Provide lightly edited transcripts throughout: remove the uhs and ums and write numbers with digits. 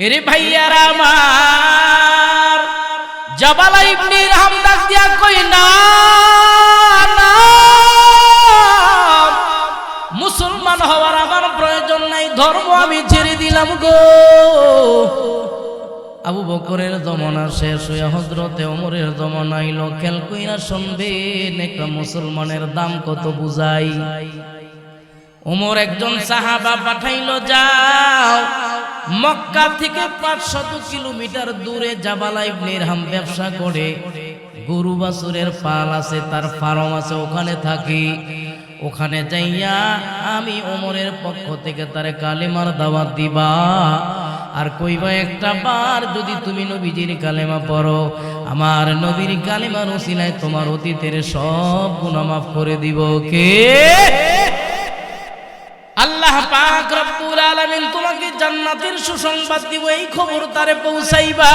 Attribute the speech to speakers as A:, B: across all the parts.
A: এরে ভাইয়ারা আমার, জাবালা ইবনে ইরহাম ডাক দিয়া কই না না, মুসলমান হওয়ার আমার প্রয়োজন নাই, ধর্ম আমি ছেড়ে দিলাম গো। আবু বকরের জমানা শেষ হয়ে হযরতে ওমরের জমানা আইলো। খেল কইরা শুনবেন, একটা মুসলমানের দাম কত বুঝাই। ওমর একজন সাহাবা পাঠাইলো, যাও মক্কা থেকে 500 কিলোমিটার দূরে জাবালা ইবনে ইরহাম ব্যবসা করে, গরু বাছুরের পাল আছে, তার ফার্ম আছে, ওখানে থাকি। ওখানে যাইয়া আমি ওমরের পক্ষ থেকে তারে কালেমার দাওয়াত দিবা, আর কইবা একটা বার যদি তুমি নবীজির কালেমা পড়ো, আমার নবীর কালেমার ওসিলায় তোমার অতীতের সব গুনাহ মাফ করে দিব। কে? আল্লাহ পাক রব্বুল আলামিন তোমাকে জান্নাতের সুসংবাদ দিব, এই খবর তারে পৌঁছাইবা।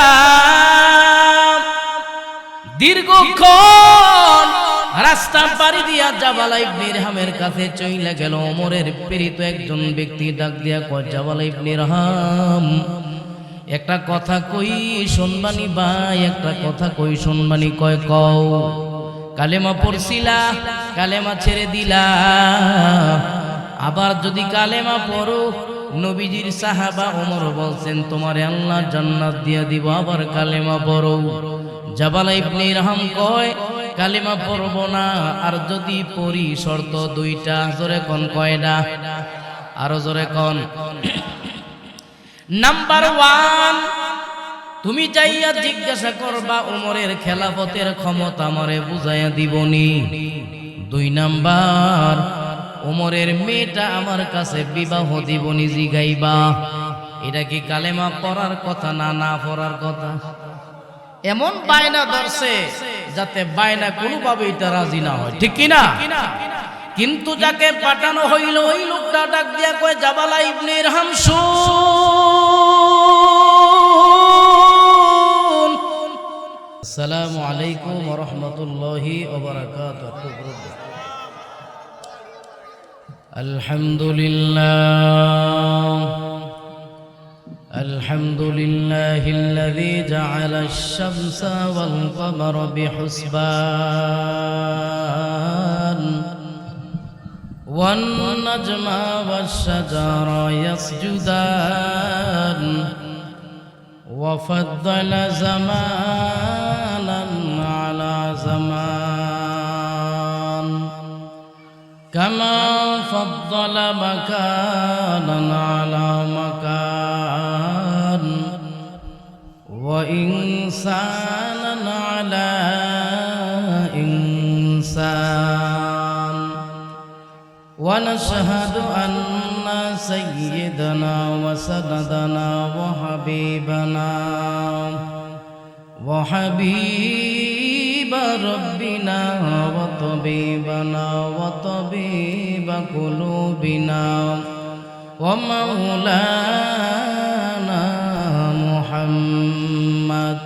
A: দীর্ঘক্ষণ রাস্তা পাড়ি দিয়া জাবালা ইবনে ইরহামের কাছে চইলা গেল। ওমরের প্রেরিত একজন ব্যক্তি ডাক দিয়া কয়, জাবালা ইবনে ইরহাম, একটা কথা কই শুনবানি ভাই, একটা কথা কই শুনবানি। কয় কও। কালেমা পড়ছিলা, কালেমা ছেড়ে দিলা, আবার যদি কালেমা পড়ো, নবীজির সাহাবা ওমর বলছেন তোমারে আল্লাহ জান্নাত দিয়া দিব, আবার কালেমা পড়ো। জাবালা ইবনে ইরহাম কয়, কালেমা পড়ব না, আর যদি পড়ি শর্ত দুইটা। জোরে কোন? কয়টা? আরো জোরে কোন? নাম্বার 1, তুমি যাইয়া জিজ্ঞাসা করবা ওমরের খেলাফতের ক্ষমতা আমারে বুঝাইয়া দিবনি। 2 নাম্বার, ওমরের মেয়েটা আমার কাছে বিবাহ দিবনি জিগাইবা। এটা কি কালেমা পড়ার কথা না না পড়ার কথা? এমন বায়না ধরছে যাতে বায়না কোনোভাবে এটা রাজি না হয়, ঠিক কিনা? কিন্তু যাকে পাঠানো হইল ওই লোকটা ডাক দিয়া কয়, জাবালা ইবনে ইরহাম শুন। আসসালামু আলাইকুম ওয়া রাহমাতুল্লাহি ওয়া বারাকাতুহু। আলহামদুলিল্লাহ الحمد لله الذي جعل الشمس والقمر بحسبان والنجم والشجر يسجدان وفضل زمانا على زمان كما فضل مكانا على مكان وإنسانا على إنسان ونشهد أن سيدنا وسندنا وحبيب ربنا وطبيبنا وطبيب قلوبنا ومولانا محمد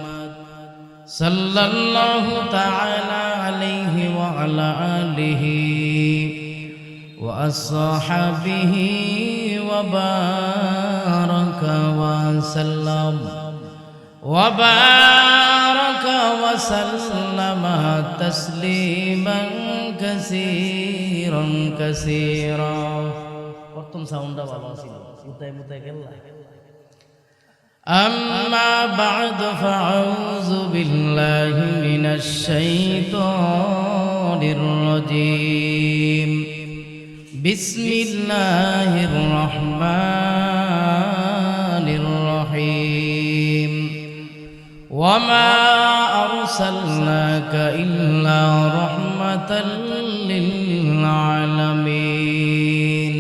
A: صلى الله تعالى عليه وعلى آله وأصحابه وبارك وسلم وبارك وسلم تسليما كثيرا كثيرا. প্রথম সাউন্ডটা ভালো ছিল, মুতায় মুতায় গেল। أما بعد فأعوذ بالله من الشيطان الرجيم. بسم الله الرحمن الرحيم. وما أرسلناك إلا رحمة للعالمين.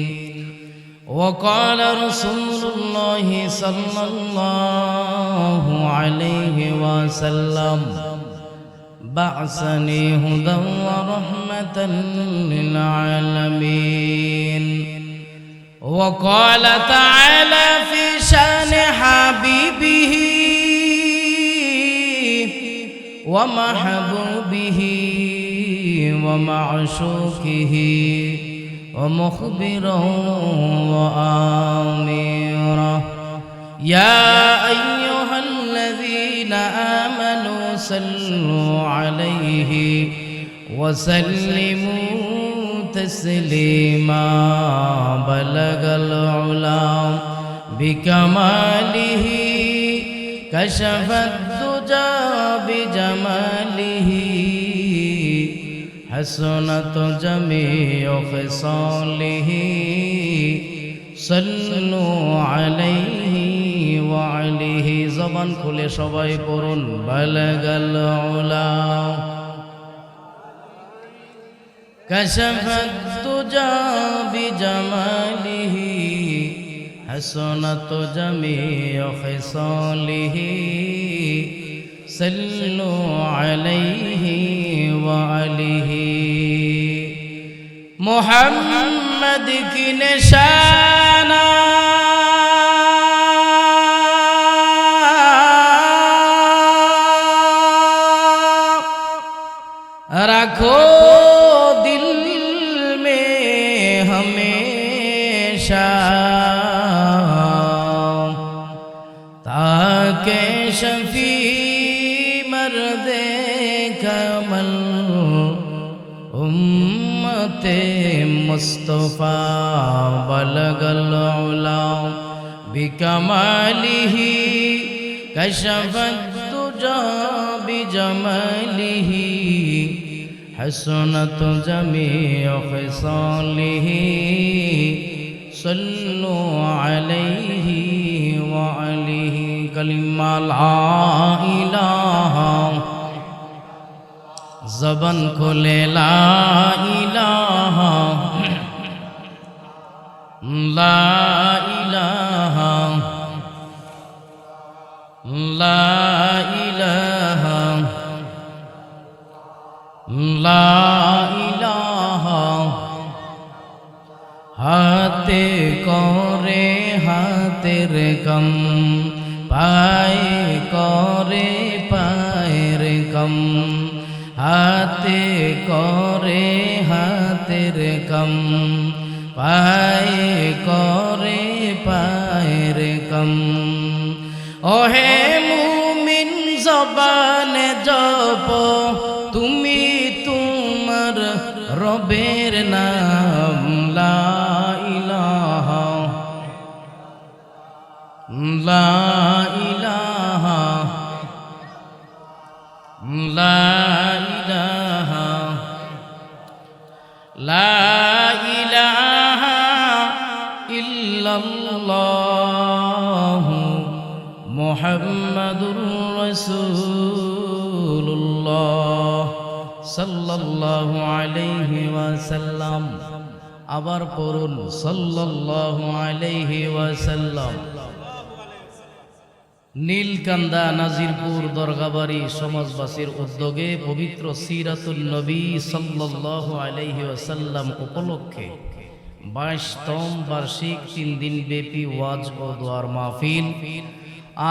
A: وقال رسول الله صلى الله عليه وسلم بعثني هدى ورحمة للعالمين. وقال تعالى في شان حبيبه ومحبوبه ومعشوقه ومخبرا وآمرا ইয়া আইয়ুহাল্লাযীনা আমানু সাল্লু আলাইহি ওয়া সাল্লিমু তাসলিমা বালাগাল উলা বিকামালিহি কাশাফাদ দুজা বিজামালিহি হাসনাত জামিউ খিসালিহি সাল্লু আলাইহি ওয়া আলিহি। জবান খুলে সবাই পড়ুন বালাগাল উলা কাশাফাত দুজা বিজামালিহি হাসনাত জামিউ খিসালিহি সাল্লু আলাইহি ওয়া আলিহি। মুহাম্মদ কি নিশানা রাখো দিল মে হমেশা তাকে শফি মর্দে কমল উম্মতে মুস্তফা বলগল উলা বিকমালিহি কশফত দুজা বিজমালিহি হাসনাত জামিউ খিসালিহি সাল্লু আলাইহি ওয়া আলিহি। কালিমা লা ইলাহা জবান খোলে লা ইলাহা লা ইলাহা লা ইলাহা লা ইলাহা। হাতে করে হাতের কম পায়ে করে পায়ের কম হাতে করে হাতের কম পায়ে করে পায়ের কম। ওহে মুমিন জবানে জপ তুমি তোমার রবের নাম লা ইলাহা লা ইলাহা লা ইলাহা লা ইলাহা ইল্লাল্লাহু মুহাম্মাদুর রাসূলুল্লাহ সাল্লাল্লাহু আলাইহি ওয়াসাল্লাম। আবার পড়ুন সাল্লাল্লাহু আলাইহি ওয়াসাল্লাম। নীলকান্দা নাজিরপুর দরগাবাড়ি সমাজবাসীর উদ্যোগে পবিত্র সিরাতুন নবী সাল্লাল্লাহু আলাইহি ওয়াসাল্লাম উপলক্ষে 22তম বার্ষিক 3 দিন ব্যাপী ওয়াজ ও দোয়ার মাহফিল।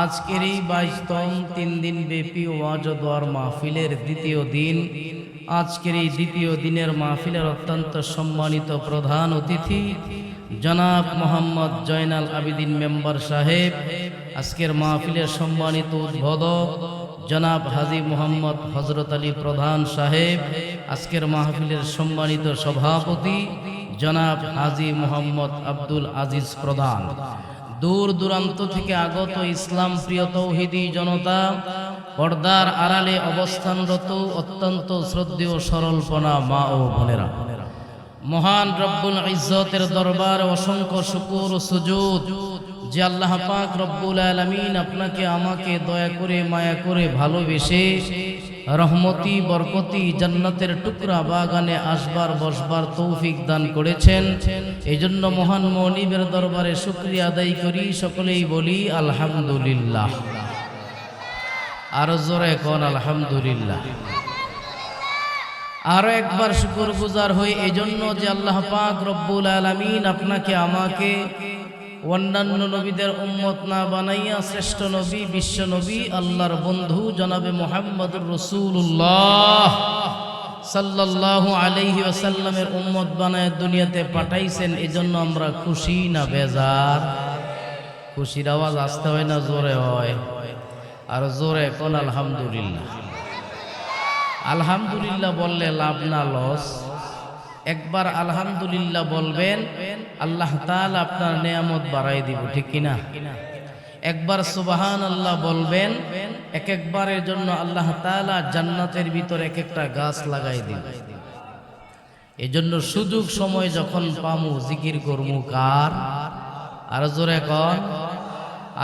A: আজকের এই 22তম 3 দিন ব্যাপী ওয়াজ ও দোয়ার মাহফিলের দ্বিতীয় দিন। আজকের এই দ্বিতীয় দিনের মাহফিলের অত্যন্ত সম্মানিত প্রধান অতিথি জনাব মোহাম্মদ জয়নাল আবেদিন মেম্বার সাহেব। আজকের মাহফিলের সম্মানিত উদ্বোধক জনাব হাজী মোহাম্মদ হযরত আলী প্রধান সাহেব। আজকের মাহফিলের সম্মানিত সভাপতি জনাব হাজী মোহাম্মদ আব্দুল আজিজ প্রধান। দূর দূরান্ত থেকে আগত ইসলাম প্রিয় তৌহিদি জনতা, পর্দার আড়ালে অবস্থানরত অত্যন্ত শ্রদ্ধেয় সরলপনা মা ও বোনেরা, মহান রব্বুল ইজ্জতের দরবার অসংখ্য শুকর ও সুজুদ যে আল্লাহ পাক রব্বুল আলামিন আপনাকে আমাকে দয়া করে মায়া করে ভালোবেসে রহমতি বরকতি জান্নাতের টুকরা বাগানে আসবার বসবার তৌফিক দান করেছেন। এই জন্য মহান মনিবের দরবারে শুকরিয়া আদায় করি, সকলেই বলি আলহামদুলিল্লাহ। আরো জোরে কোন আলহামদুলিল্লাহ। আরো একবার শুকর গুজার হই এই জন্য যে আল্লাহ পাক রব্বুল আলামিন আপনাকে আমাকে অন্যান্য নবীদের উম্মত না বানাইয়া শ্রেষ্ঠ নবী বিশ্ব নবী আল্লাহর বন্ধু জনাবে মুহাম্মদুর রাসূলুল্লাহ সাল্লাল্লাহু আলাইহি ওয়াসাল্লামের উম্মত বানায় দুনিয়াতে পাঠাইছেন। এজন্য আমরা খুশি না বেজার? খুশির আওয়াজ আসতে হয় না জোরে হয়? আর জোরে কোন আলহামদুলিল্লাহ। আলহামদুলিল্লাহ বললে লাভ না লস? একবার আলহামদুলিল্লাহ বলবেন, আল্লাহ তাআলা আপনার নেয়ামত বাড়াই দিব, ঠিক কিনা? একবার সুবহানাল্লাহ বলবেন, এক একবারের জন্য আল্লাহ তাআলা জান্নাতের ভিতর এক একটা গাছ লাগাই দিবে। এজন্য সুযোগ সময় যখন পামু জিকির করমু কার? আর জোরে কর।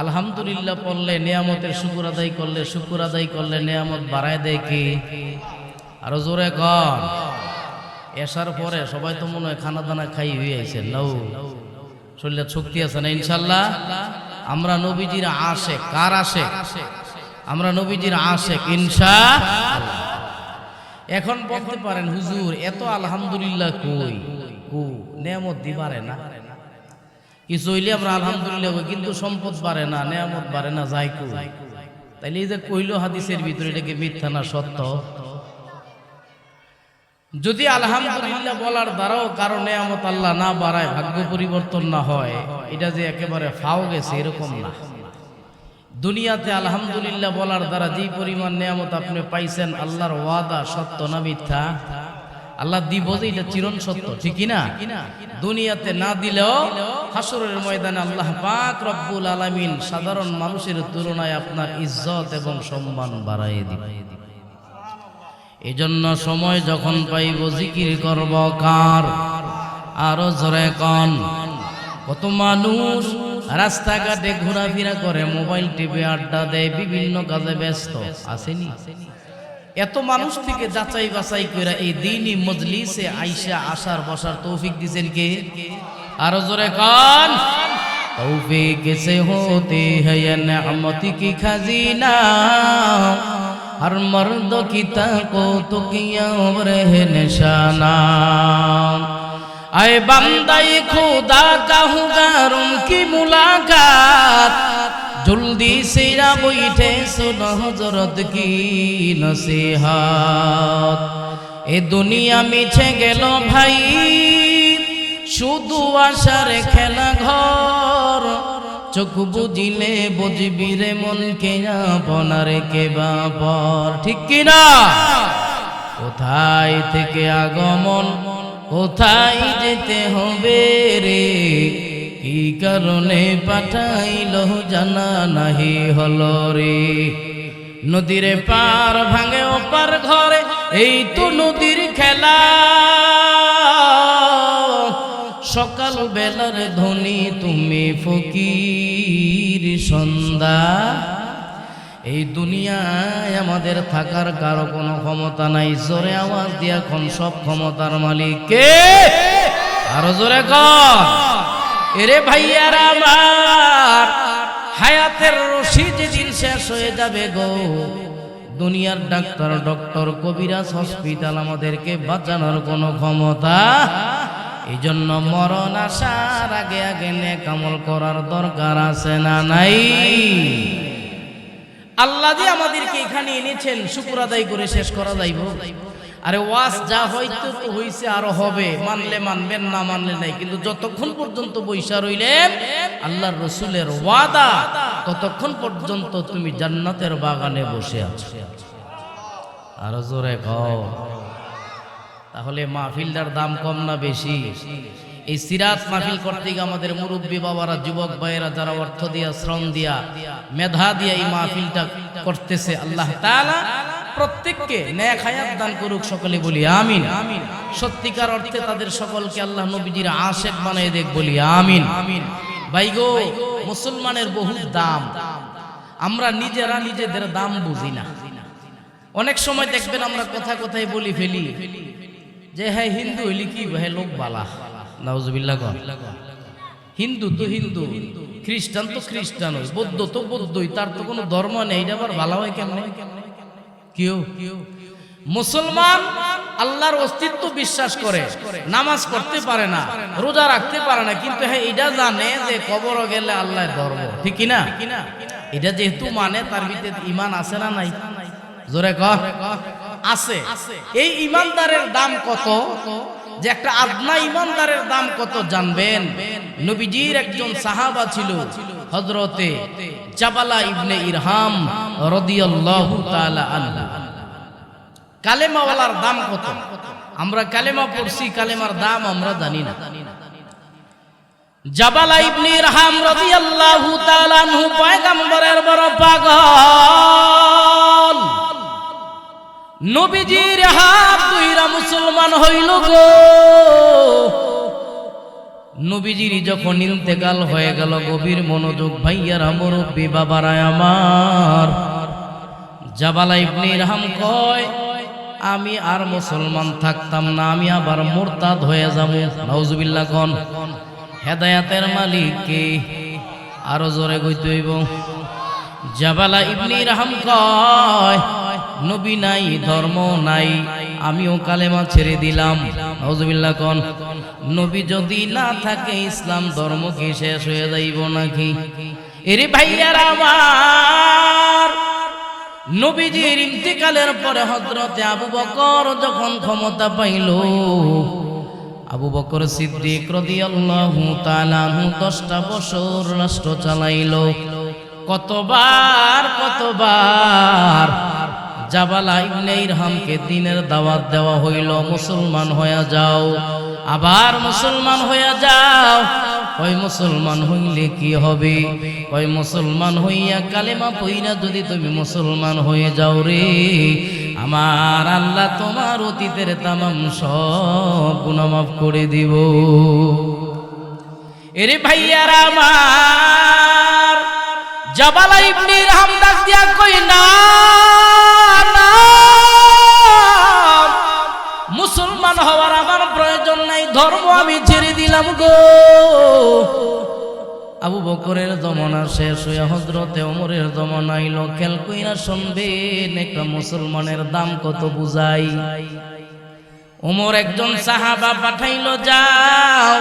A: আলহামদুলিল্লাহ পড়লে নিয়ামতের শুকর আদায় করলে, শুকর আদায় করলে নিয়ামত বাড়ায় দেয় কি? আরো জোরে কর। এসার পরে সবাই তো মনে হয় খানা দানা খাই হয়ে আইছে, নাও শরীরে শক্তি আছে না ইনশাল্লাহ? আমরা নবীজির আশেক। কার আশেক? আমরা নবীজির আশেক ইনশাআল্লাহ। এখন বলতে পারেন হুজুর এত আলহামদুলিল্লাহ কই নিয়ামত দিবারে না, কিছু হইলে আমরা আলহামদুলিল্লাহ কই, কিন্তু সম্পদ বাড়ে না, নিয়ামত বাড়ে না, যাই কই। তাইলে এই যে কইলো হাদিসের ভিতরে, এটাকে মিথ্যা না সত্য? যদি আলহামদুলিল্লাহ বলার দ্বারাও কারো নিয়ামত আল্লাহ না বাড়ায়, ভাগ্য পরিবর্তন না হয়, এটা যে একেবারে ফাও গেছে এরকম না। দুনিয়াতে আলহামদুলিল্লাহ বলার দ্বারা যে পরিমাণ নিয়ামত আপনি পাইছেন, আল্লাহর ওয়াদা সত্য না মিথ্যা? আল্লাহ দিব যে এটা চিরন সত্য, ঠিক না? দুনিয়াতে না দিলেও হাসরের ময়দানে আল্লাহ পাক রব্বুল আলামিন সাধারণ মানুষের তুলনায় আপনার ইজ্জত এবং সম্মান বাড়ায় দিবে। এজন্য সময় যখন পাইব জিকির করব কার? আরো জোরে কোন। কত মানুষ রাস্তাঘাটে ঘোরাফেরা করে, মোবাইল টিপে আড্ডা দেয়, বিভিন্ন কাজে ব্যস্ত, আসেনি? এত মানুষ থেকে যাচাই বাছাই করে এই দ্বীনি মজলিসে আইসা আসার বসার তৌফিক দিয়েছেন কে? আরো জোরে কোন। তৌফিক से होती है ये नेमत की खजीना, हर मर्द की ताको तो किया रहे निशाना। आए बंदाए खुदा का होगा उनकी मुलाकात, जल्दी से ना बैठे सुनो हजरत की नसीहत। ए दुनिया मिछे गेलो भाई শুধু আশার খেলা ঘর, চোখ বুঝিলে বুঝবি রে মন কে আপনার কে বাপর, ঠিক কিনা? কোথায় থেকে আগমন, কোথায় যেতে হবে রে, কি কারণে পাঠাইল জানা নাহি হলো রে। নদীর পার ভাঙে ওপার ঘরে, এই তো নদীর খেলা। সকাল বেলার ধ্বনি তুমি ফকির সন্ধ্যা। এই দুনিয়ায় আমাদের থাকার কারো কোনো ক্ষমতা নাই। জোরে আওয়াজ দিয়া এখন সব ক্ষমতার মালিক কে? আরো জোরে কর। এরে ভাইয়ারা আমার, হায়াতের রশি যেদিন শেষ হয়ে যাবে গো, দুনিয়ার ডাক্তার, ডক্টর, কবিরাজ, হসপিটাল আমাদেরকে বাঁচানোর কোনো ক্ষমতা। এই জন্য মরণ আসার আগে আগে নেক আমল করার দরকার আছে না নাই? আল্লাহ যে আমাদেরকে এখানে এনেছেন, শুকর আদায় করে শেষ করা যাইব? আরে ওয়াজ যা হইতো তো হইছে, আরো হবে, মানলে মানবেন, না মানলে নাই। কিন্তু যতক্ষণ পর্যন্ত বৈশা রইলেন আল্লাহর রসুলের ওয়াদা, ততক্ষণ পর্যন্ত তুমি জান্নাতের বাগানে বসে আছো। আরো জোরে কও। তাহলে মাহফিলটার দাম কম না বেশি? এই সিরাত মাহফিল করতে গিয়ে আমাদের মুরব্বী বাবারা, যুবক ভাইয়েরা যারা অর্থ দিয়া, শ্রম দিয়া, মেধা দিয়া এই মাহফিলটা করতেছে, আল্লাহ তাআলা প্রত্যেককে নেক হায়াত দান করুক, সকলে বলি আমিন। সত্যিকার অর্থে তাদের সকলকে আল্লাহ নবীজির আশেক বানায় দেখ, বলি আমিন। ভাই গো, মুসলমানের বহু দাম, আমরা নিজেরা নিজেদের দাম বুঝি না। অনেক সময় দেখবেন আমরা কথা কথায় বলি ফেলি যে হ্যাঁ হিন্দু হইলি কি হ্যাঁ লোক বালা, নাউজুবিল্লাহ। হিন্দু তো হিন্দু, খ্রিস্টান তো খ্রিস্টান, বৌদ্ধ তো বৌদ্ধই, তার তো কোনো ধর্ম নেই, এটা আবার ভালো হয় কেমন? কেউ মুসলমান আল্লাহর অস্তিত্ব বিশ্বাস করে, নামাজ পড়তে পারে না, রোজা রাখতে পারে না, কিন্তু হ্যাঁ এটা জানে যে কবর গেলে আল্লাহর ধর্ম, ঠিক কিনা? এটা যেহেতু মানে, তার ভিতরে ঈমান আছে না নাই? জোরে কর। আছে। এই ঈমানদারের দাম কত? যে একটা আদনা ইমানদারের দাম কত জানবেন? নবীজির একজন সাহাবা ছিল হযরতে জাবালা ইবনে ইরহাম রাদিয়াল্লাহু তাআলা আনহু। কালেমাওয়ালার দাম কত? আমরা কালেমা পড়ছি, কালেমার দাম আমরা জানি না। জাবালা ইবনে ইরহাম রাদিয়াল্লাহু তাআলা আনহু পয়গম্বরের বড় পাগল, নবীজির হাত ধইরা মুসলমান হইল গো। নবীজির যখন ইন্তেকাল হয়ে গেল, গভীর মনোযোগ ভাইয়ারা, মুরব্বী বাবারা আমার, জাবালা ইবনে ইরহাম কয় আমি আর মুসলমান থাকতাম না, আমি আবার মুরতাদ হয়ে যাব। নাউজুবিল্লাহ কোন। হেদায়েতের মালিক কে? আরো জোরে কইতে হইব। জাবালা ইবনে ইরহাম কয় নবী নাই, ধর্ম নাই, আমিও কালেমা ছেড়ে দিলাম। নাউজুবিল্লাহ কোন। নবী যদি না থাকে ইসলাম ধর্ম কি শেষ হয়ে যাইব নাকি? এরে ভাইয়ারা আমার, নবীজির ইন্তেকালের পরে হযরতে আবু বকর যখন ক্ষমতা পাইল, আবু বকর সিদ্দিক রাদিয়াল্লাহু তাআলা 10টা বছর রাষ্ট্র চালাইল। কতবার জাবালা ইবনে ইরহামকে দ্বীনের দাওয়াত দেওয়া হইল, মুসলমান হয়ে যাও, আবার মুসলমান হয়ে যাও। ওই মুসলমান হইলে কি হবে? ওই মুসলমান হইয়া কালেমা পইরা যদি তুমি মুসলমান হয়ে যাও রে, আমার আল্লাহ তোমার অতীতের তামাম সব গুনাহ মাফ করে দিব। এরে ভাইয়ারা আমার, জাবালা ইবনে ইরহাম ডাক দিয়া কই না, মুসলমান হওয়ার আমার প্রয়োজন নাই, ধর্ম আমি ছেড়ে দিলাম গো। আবু বকরের জমানা শেষ হয়ে হযরতে ওমরের জমানা আইল। খেল কইরা শুনবেন, একটা মুসলমানের দাম কত বুঝাই। ওমর একজন সাহাবা পাঠাইল, যাও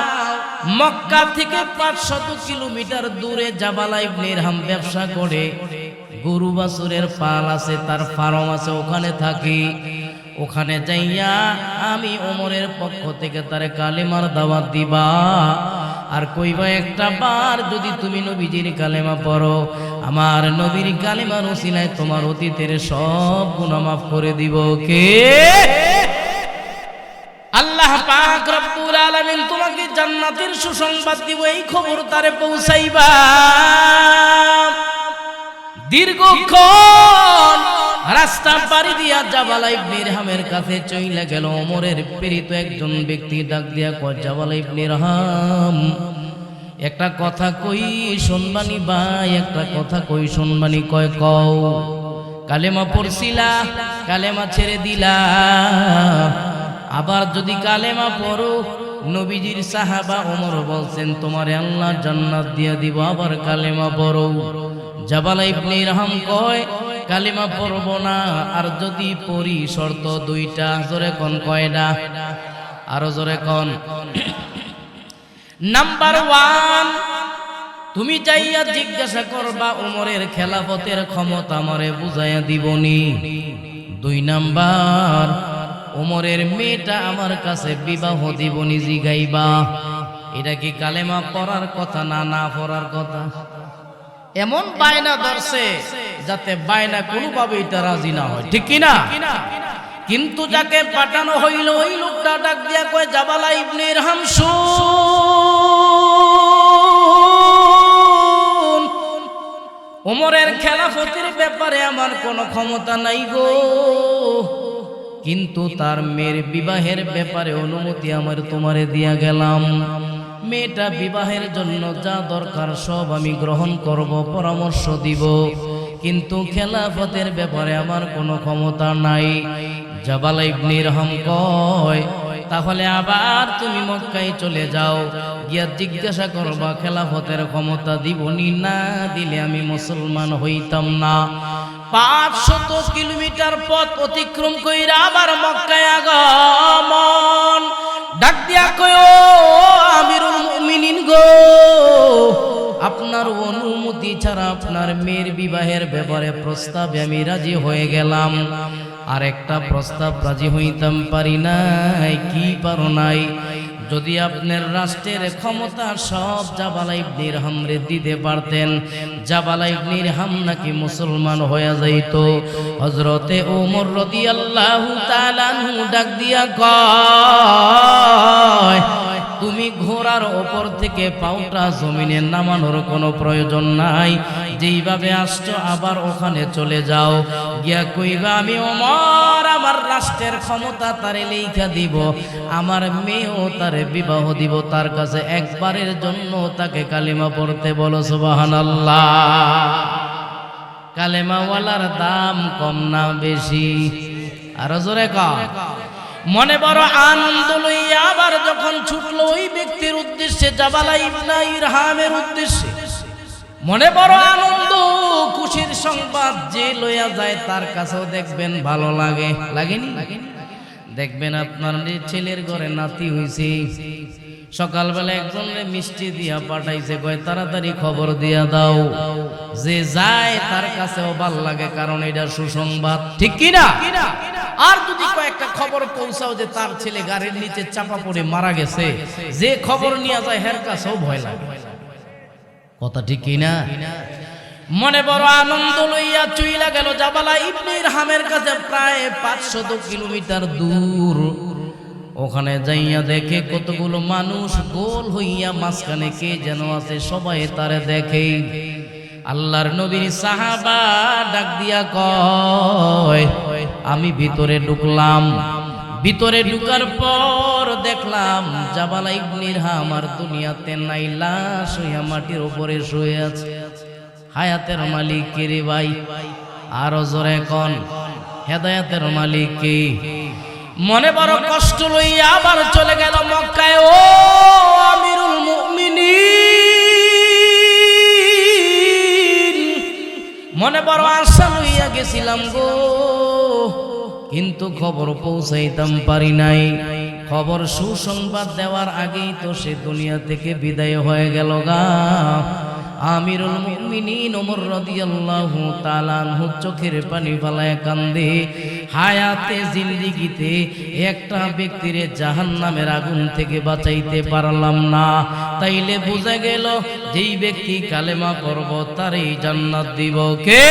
A: মক্কা থেকে 500 কিলোমিটার দূরে জাবালা ইবনে ইরহাম ব্যবসা করে, গরু বাছুরের পাল আছে, তার ফার্ম আছে, ওখানে থাকি। ওখানে যাইয়া আমি ওমরের পক্ষ থেকে তারে কালেমার দাওয়াত দিবা, আর কইবা একটা বার যদি তুমি নবীজির কালেমা পড়ো, আমার নবীর কালেমার ওসিলায় তোমার অতীতের সব গুনাহ মাফ করে দিব। কে? আল্লাহ পাক রব্বুল আলামিন তোমাকে জান্নাতের সুসংবাদ দিব, এই খবর তারে পৌঁছাইবা। দীর্ঘক্ষণ রাস্তা পাড়ি দিয়া জাবালা ইবনে ইরহামের কাছে চইলা গেল। ওমরের প্রেরিত একজন ব্যক্তি ডাক দিয়া কয়, জাবালা ইবনে ইরহাম, একটা কথা কই শুনবানি ভাই, একটা কথা কই শুনবানি। কয় কও। কালেমা পড়ছিলা, কালেমা ছেড়ে দিলা, আবার যদি কালেমা পড়ো, নবীজির সাহাবা ওমর বলছেন তোমারে আল্লাহ জান্নাত দিয়া দিব, আবার কালেমা পড়ো। জাবালা ইবনে ইরহাম কয় কালেমা পড়ব না, আর যদি পড়ি শর্ত 2টা। জোরে কোন কয়টা? আরো জোরে কোন। নাম্বার 1, তুমি যাইয়া জিজ্ঞাসা করবা ওমরের খেলাফতের ক্ষমতা আমারে বুঝাইয়া দিবনি। 2 নাম্বার, ওমরের মেয়েটা আমার কাছে বিবাহ দিবনি জিগাইবা। এটা কি কালেমা পড়ার কথা না না পড়ার কথা? এমন বায়না ধরছে যাতে বায়না কোনোভাবে এটা রাজি না হয়, ঠিক কিনা? কিন্তু যাকে পাঠানো হইল ওই লোকটা ডাক দিয়া কয়, জাবালা ইবনে ইরহাম শুন, ওমরের খেলাফতের ব্যাপারে আমার কোনো ক্ষমতা নাই গো, কিন্তু তার মেয়ের বিবাহের ব্যাপারে অনুমতি আমার তোমারে দিয়া গেলাম। মেয়েটা বিবাহের জন্য যা দরকার সব আমি গ্রহণ করব, পরামর্শ দিব, কিন্তু খেলাফতের ব্যাপারে আমার কোনো ক্ষমতা নাই। জাবালা ইবনে ইরহাম কয়, তাহলে আবার তুমি মক্কায় চলে যাও, গিয়া জিজ্ঞাসা করবা খেলাফতের ক্ষমতা দিবনি, না দিলে আমি মুসলমান হইতাম না। 500 কিলোমিটার পথ অতিক্রম কইরা আবার মক্কায় আগমন। ডাক দিয়া কয়, ও আমিরুল মুমিনিন গো, আপনার অনুমতি ছাড়া আপনার মেয়ের বিবাহের ব্যাপারে প্রস্তাবে আমি রাজি হয়ে গেলাম। আর একটা প্রস্তাব রাজি হইতাম, পারি নাই। কি পারো নাই? যদি আপনার রাষ্ট্রের ক্ষমতা সব জাবালা ইবনে ইরহামরে দিতে পারতেন, জাবালা ইবনে ইরহাম নাকি মুসলমান হয়ে যাইত। হযরতে ওমর রাদিয়াল্লাহু তাআলা আনহু ডাক দিয়া কয়, তুমি ঘোড়ার ওপর থেকে পাউটা জমিনে নামানোর কোনো প্রয়োজন নাই, যেইভাবে আসছো আবার ওখানে চলে যাও, গিয়া কইবা আমি ওমর আমার রাষ্ট্রের ক্ষমতা তারে লেখা দিব, আমার মেয়েও তারে বিবাহ দিব, তার কাছে একবারের জন্য তাকে কালিমা পড়তে বলো। সুবহানাল্লাহ। কালেমাওয়ালার দাম কম না বেশি? আরো জোরে কও। মনে বড় আনন্দ লইয়া আবার যখন ছুটলো ওই ব্যক্তির উদ্দেশ্যে, জাবালা ইবনে ইরহামের উদ্দেশ্যে, মনে বড় আনন্দ, খুশির সংবাদ যে লইয়া যায় তার কাছেও দেখবেন ভালো লাগে। লাগেনি? দেখবেন আপনার ছেলের ঘরে নাতি হইছে, সকালবেলা একজনের মিষ্টি দিয়া পাঠাইছে, কয় তাড়াতাড়ি খবর দিয়া দাও। যে যায় তার কাছেও ভাল লাগে, কারণ এটা সুসংবাদ, ঠিক কি না? আর যদি কয়েকটা খবর পৌঁছাও যে তার ছেলে গাড়ির নিচে চাপা পড়ে মারা গেছে, যে খবর নিয়ে যায় হের কাছেও ভয় লাগে। কথা ঠিক কি না? মনে বড় আনন্দ লইয়া চইলা গেল জাবালা ইবনে ইরহামের কাছে, প্রায় 500 কিলোমিটার দূর। ওখানে যাইয়া দেখে কতগুলো মানুষ গোল হইয়া মাঝখানে কে যেন আছে, সবাই তারে দেখে। আল্লাহর নবীর সাহাবা ডাক দিয়া কয়, আমি ভিতরে ঢুকলাম, ভিতরে ঢুকার পর দেখলাম জাবালা ইবনে ইরহাম আর দুনিয়াতে নাই, লাশ হইয়া মাটির উপরে শুয়ে আছে। হায়াতের মালিক কে রে ভাই? আরো জোরে কোন, হেদায়েতের মালিক কে? মনে বড় কষ্ট লইয়া আবার চলে গেল মক্কায়। ও আমিরুল মুমিনিন, মনে বড় আশা লইয়া গেছিলাম গো, কিন্তু খবর পৌঁছাইতাম পারি নাই। খবর সুসংবাদ দেওয়ার আগেই তো সে দুনিয়া থেকে বিদায় হয়ে গেল গা। আমিরুল মুমিনিন ওমর রাদিয়াল্লাহু তাআলা আনহু চোখের পানি ফেলায় কান্দে। হায়াতে জিন্দেগিতে একটা ব্যক্তিরে জাহান্নামের আগুন থেকে বাঁচাইতে পারলাম না, তাইলে বোঝা গেল যেই ব্যক্তি কালেমা পড়ব তারই জান্নাত দিব কে?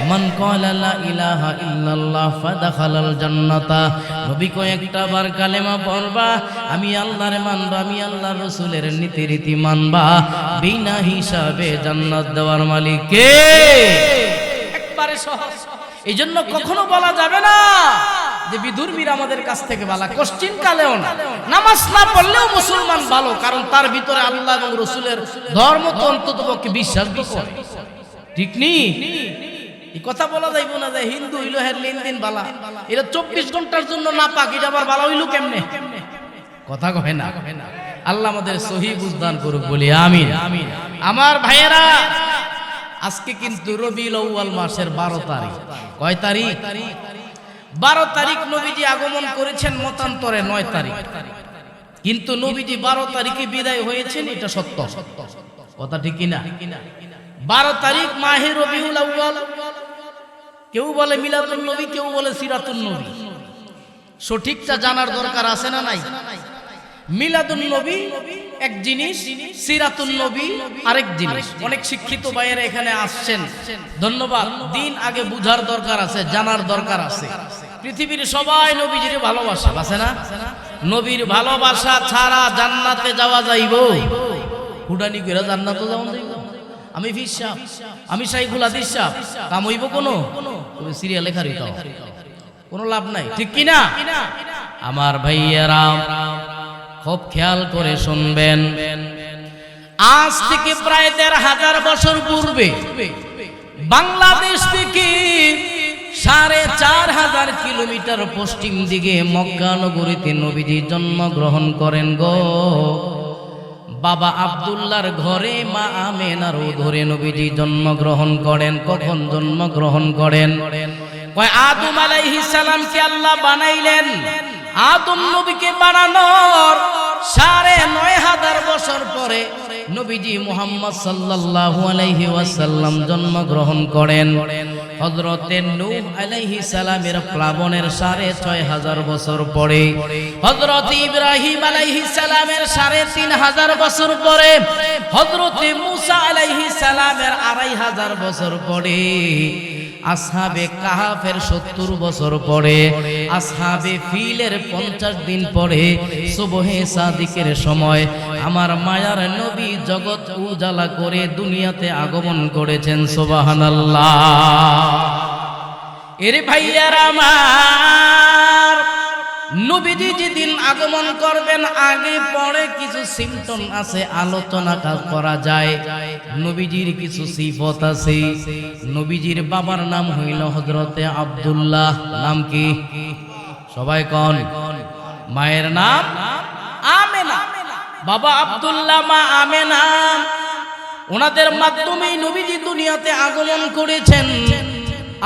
A: মান ক্বালা লা ইলাহা ইল্লাল্লাহ ফাদাখালাল জান্নাতা। নবী কয়েকটা বার কালেমা পড়বা, আমি আল্লাহরে মানবা, আমি আল্লাহর রাসূলের নীতি রীতি মানবা, বিনা হিসাবে জান্নাত দেওয়ার মালিক কে? একবারে সহজ। এইজন্য কখনো বলা যাবে না যে বিধর্মীরা আমাদের কাছ থেকে ভালো, কোশ্চিন কালেও না। নামাজ না পড়লেও মুসলমান ভালো, কারণ তার ভিতরে আল্লাহ এবং রাসূলের ধর্ম তো অন্ততপক্ষে বিশ্বাস করে, ঠিক নি? এই কথা বলা যাইব না যে হিন্দু হইলো হের লেনদেন বালা, এটা 24 ঘন্টার জন্য না পাক, এটা আবার বালা হইলো কেমনে? কথা কহে না। আল্লাহ আমাদের সহি বুঝদান করুক, বলি আমিন। আমার ভাইয়েরা, আজকে কিন্তু রবিউল আউয়াল মাসের 12 তারিখ। কয় তারিখ? 12 তারিখ নবীজি আগমন করেছেন, মতান্তরে 9 তারিখ, কিন্তু নবীজি 12 তারিখে বিদায় হয়েছেন, এটা সত্য। কথা ঠিক কিনা? 12 তারিখ মাহে রবিউল আউয়াল। কেউ বলে মিলাদুন নবী, কেউ বলে সিরাতুন নবী। সঠিকটা জানার দরকার আছে না নাই? মিলাদুন নবী এক জিনিস, সিরাতুন নবী আরেক জিনিস। অনেক শিক্ষিত ভাইয়েরা এখানে আসছেন, ধন্যবাদ। দিন আগে বুঝার দরকার আছে, জানার দরকার আছে। পৃথিবীর সবাই নবীজির ভালোবাসা আছে না? নবীর ভালোবাসা ছাড়া জান্নাতে যাওয়া যাইব? হুডানি কইরা জান্নাতে যাওয়া যাইব? আমি ফির সাহেব, আমি শাইখুল হাদিস সাহেব, কাম হইব কোনো? তুমি সিরিয়াল লেখারই তো কোনো লাভ নাই, ঠিক কি না? আমার ভাইয়েরা খুব খেয়াল করে শুনবেন, আজ থেকে প্রায় ১,৫০০ বছর পূর্বে বাংলাদেশ থেকে ৪,৫০০ কিলোমিটার পশ্চিম দিকে মক্কা নগরীতে নবীজি জন্মগ্রহণ করেন গো। বাবা আব্দুল্লাহর ঘরে মা আমেনার উদরে নবীজি জন্মগ্রহণ করেন। কখন জন্মগ্রহণ করেন? কয় আদম আলাইহিস সালামকে আল্লাহ বানাইলেন। আদম নবীকে বানানোর ৯,৫০০ বছর পরে নবীজি মুহাম্মদ সাল্লাল্লাহু আলাইহি ওয়াসাল্লাম জন্মগ্রহণ করেন। হযরতে নূহ আলাইহিস সালামের প্লাবনের ৬৫০০ বছর পরে, হযরত ইব্রাহিম আলাইহিস সালামের ৩৫০০ বছর পরে, হযরতে মূসা আলাইহিস সালামের ২৫০০ বছর পরে, আসহাবে কাহাফের ৭০ বছর পরে, আসহাবে ফিলের ৫০ দিন পরে, সুবহে সাদিকের সময় আমার মায়ার নবী জগৎ উজালা করে দুনিয়াতে আগমন করেছেন। সুবহানাল্লাহ। এরে ভাইয়ারা আমার, নবীজি যেদিন আগমন করবেন আগে পরে কিছু সিম্পটম আছে, আলোচনা করা যায়। নবীজির কিছু সিফত আছে। নবীজির বাবার নাম হইল হযরতে আব্দুল্লাহ। নাম কি? সবাই কোন? মায়ের নাম আমেনা। বাবা আব্দুল্লাহ, মা আমেনা। ওনাদের মাধ্যমেই নবীজি দুনিয়াতে আগমন করেছেন।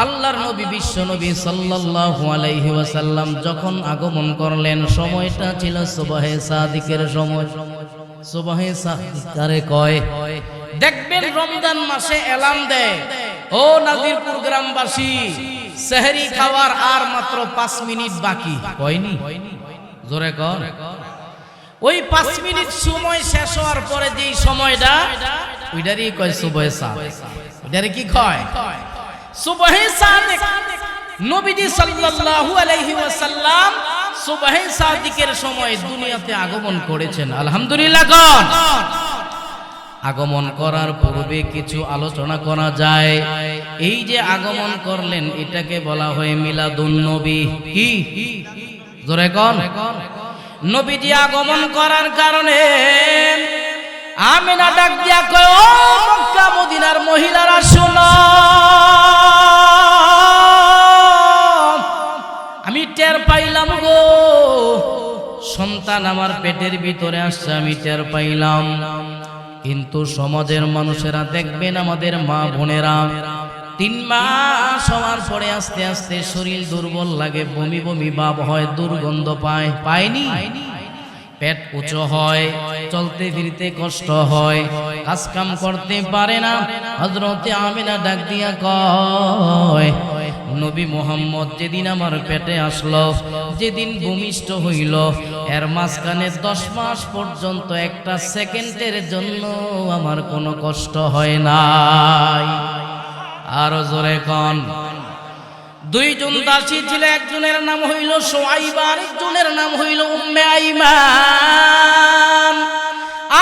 A: আল্লাহর নবী বিশ্ব নবী সাল্লাল্লাহু আলাইহি ওয়াসাল্লাম যখন আগমন করলেন সময়টা ছিল সুবহে সাদিকের সময়। সুবহে সাদিক কারে কয়? দেখবেন রমজান মাসে এলান দেয়, ও নাজিরপুর গ্রামবাসী, সেহরি খাওয়ার আর মাত্র 5 মিনিট বাকি। কয়নি? জোরে কর। ওই 5 মিনিট সময় শেষ হওয়ার পরে যেই সময়টা, ওইটারই কয় সুবহে সাদিক। ওইটারে কি কয়? সুবহে সাদিক। নবীজি সাল্লাল্লাহু আলাইহি ওয়াসাল্লাম সুবহে সাদিকের সময় দুনিয়াতে আগমন করেছেন। আলহামদুলিল্লাহ। কোন আগমন করার পূর্বে কিছু আলোচনা করা যায়। এই যে আগমন করলেন এটাকে বলা হয় মিলাদুন নবী। কি? জোরে কোন? নবীজি আগমন করার কারণে আমেনা ডাক দিয়া কয়, ও মক্কা মদিনার মহিলারা শোনো, আমি টের পাইলাম গো, সন্তান আমার পেটের ভিতরে আসছে, আমি টের পাইলাম। কিন্তু সমাজের মানুষেরা দেখবেন, আমাদের মা বোনেরা 3 মাস হওয়ার পরে আস্তে আস্তে শরীর দুর্বল লাগে, বমি বমি ভাব হয়, দুর্গন্ধ পায়। পায়নি? পেট উঁচু হয়, চলতে ফিরতে কষ্ট হয়, কাজ কাম করতে পারে না। হযরতে আমিনা ডাক দিয়া কয়, নবী মুহাম্মদ যেদিন আমার পেটে আসলো, যেদিন ভূমিষ্ঠ হইল, এর মাঝখানে 10 মাস পর্যন্ত একটা সেকেন্ডের জন্য আমার কোনো কষ্ট হয় নাই। আরো জোরে কোন? 2 জন দাসী ছিল, একজনের নাম হইল সুআইবা, আরেকজনের নাম হইল উম্মে আইমান।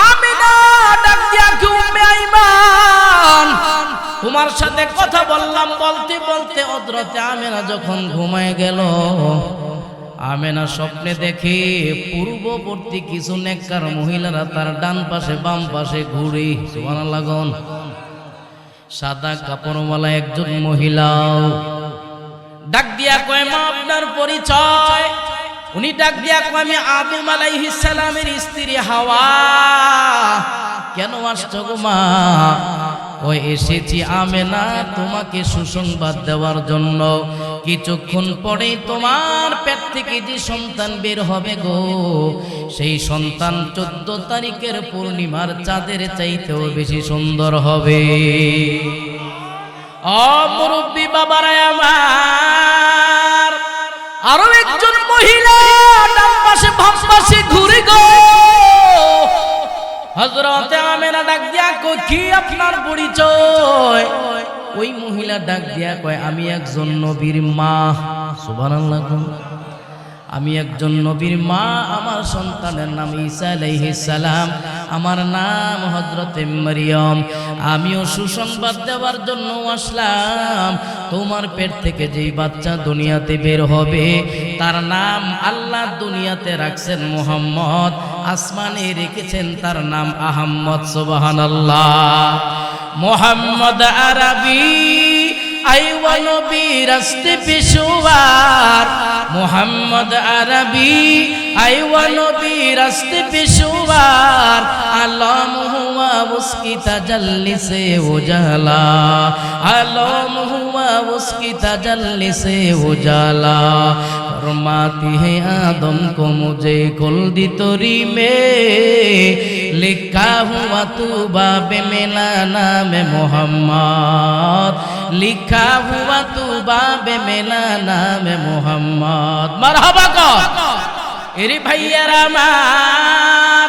A: আমিনা ডাক দিয়া কি, উম্মে আইমান, তোমার সাথে কথা বললাম। বলতে বলতে হযরতে আমেনা যখন ঘুমায় গেল, আমেনা স্বপ্নে দেখে পূর্ববর্তী কিছু নেককার মহিলারা তার ডান পাশে বাম পাশে ঘুরে। সুবহানাল্লাহ। সাদা কাপড়ওয়ালা একজন মহিলা ডাক দিয়া কয়, মা আপনার পরিচয়? উনি ডাক দিয়া কয়, আমি আদম আলাইহিস সালামের স্ত্রী হাওয়া। কেন আসছো গো মা? ওই এসেছি আমেনা তোমাকে সুসংবাদ দেওয়ার জন্য। কিছুক্ষণ পরেই তোমার পেট থেকে যে সন্তান বের হবে গো, সেই সন্তান 14 তারিখের পূর্ণিমার চাঁদের চাইতেও বেশি সুন্দর হবে। ও মুরব্বী বাবারা আমার, আরো একজন মহিলা ডান পাশে বাম পাশে ঘুরে গো। হযরতে আমেনা ডাক দিয়া কয়, কি আপনার পরিচয়? ওই মহিলা ডাক দিয়া কয়, আমি একজন নবীর মা। সুবহানাল্লাহ। আমি একজন নবীর মা, আমার সন্তানের নাম ঈসা আলাইহিস সালাম, আমার নাম হযরতে মারিয়াম। আমিও সুসংবাদ দেওয়ার জন্য আসলাম। তোমার পেট থেকে যেই বাচ্চা দুনিয়াতে বের হবে, তার নাম আল্লাহ দুনিয়াতে রাখছেন মুহাম্মদ, আসমানে রেখেছেন তার নাম আহম্মদ। সুবহানাল্লাহ। মুহাম্মদ আরবি আইওয়া নবী রাস্তে পেশোয়ার, মুহাম্মদ আরবি আইওয়া নবী রাস্তে পেশোয়ার, আলম হুয়া উসকি তাজাল্লি সে উজালা, আলম হুয়া উসকি তাজাল্লি সে उजाला। फरमाती है आदम को मुझे कुल्दी तोरी में लिखा हुआ तू बाबे मेला नाम मोहम्मद, লিখা হুয়া তু বাবে মেলা নামে মোহাম্মদ। মারহাবা কর। এরে ভাইয়ারা আমার,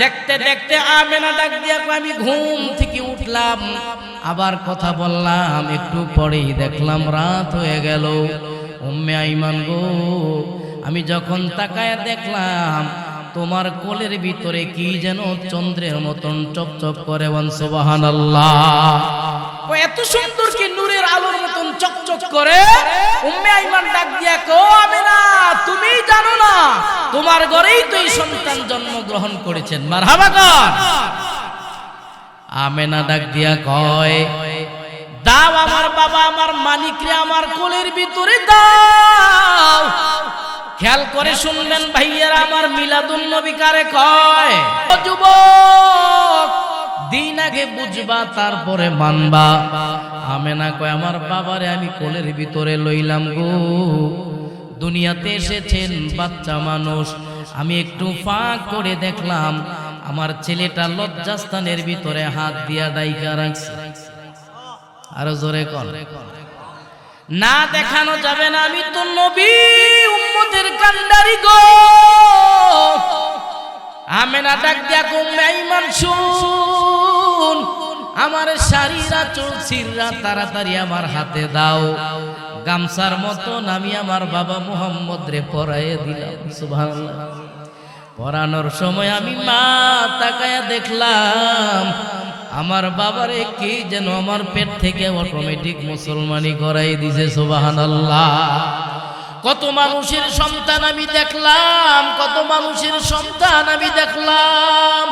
A: দেখতে দেখতে আমেনা ডাক দিয়া কয় আমি ঘুম থেকে উঠলাম, আবার কথা বললাম, একটু পরেই দেখলাম রাত হয়ে গেল। উম্মে আইমান গো, আমি যখন তাকায় দেখলাম তোমার কোলের ভিতরে কি যেন চন্দ্রের মতন চকচক করে। বল সুবহানাল্লাহ। ও এত সুন্দর কি নূরের আলোর মতন চকচক করে। উম্মে আইমান ডাক দিয়া কো আমেনা, তুমি জানো না তোমার ঘরেই তো এই সন্তান জন্মগ্রহণ করেছেন। মারহাবা কর। আমেনা ডাক দিয়া কয় দাও আমার বাবা আমার মানিকরে আমার কোলের ভিতরে দাও। খেয়াল করে শুনবেন ভাইয়ারা আমার, মিলাদুন নবী কারে কয়? ও যুবক, দিন আগে বুঝবা তারপরে মানবা। আমেনা কয় আমার বাবারে আমি কোলের ভিতরে লইলাম গো। দুনিয়াতে এসেছেন বাচ্চা মানুষ, আমি একটু ফাঁক করে দেখলাম আমার ছেলেটা লজ্জাস্থানের ভিতরে হাত দিয়া ডাইকা রাখছে। আরো জোরে কর। না দেখানো যাবে না, আমি তো নবী উম্মতের কান্ডারি গো। আমেনা ডাক দিয়া কো আইমান শুন, আমার শাড়িরা চলছিরা তাড়াতাড়ি আমার হাতে দাও। গামছার মতন আমি আমার বাবা মুহাম্মদ রে পরাইয়ে দিলাম। সুবহানাল্লাহ। পরানোর সময় আমি মা তাকায়া দেখলাম আমার বাবারে কি যেন আমার পেট থেকে অটোমেটিক মুসলমানি করাই দিছে। সুবহানাল্লাহ। কত মানুষের সন্তান আমি দেখলাম, কত মানুষের সন্তান আমি দেখলাম।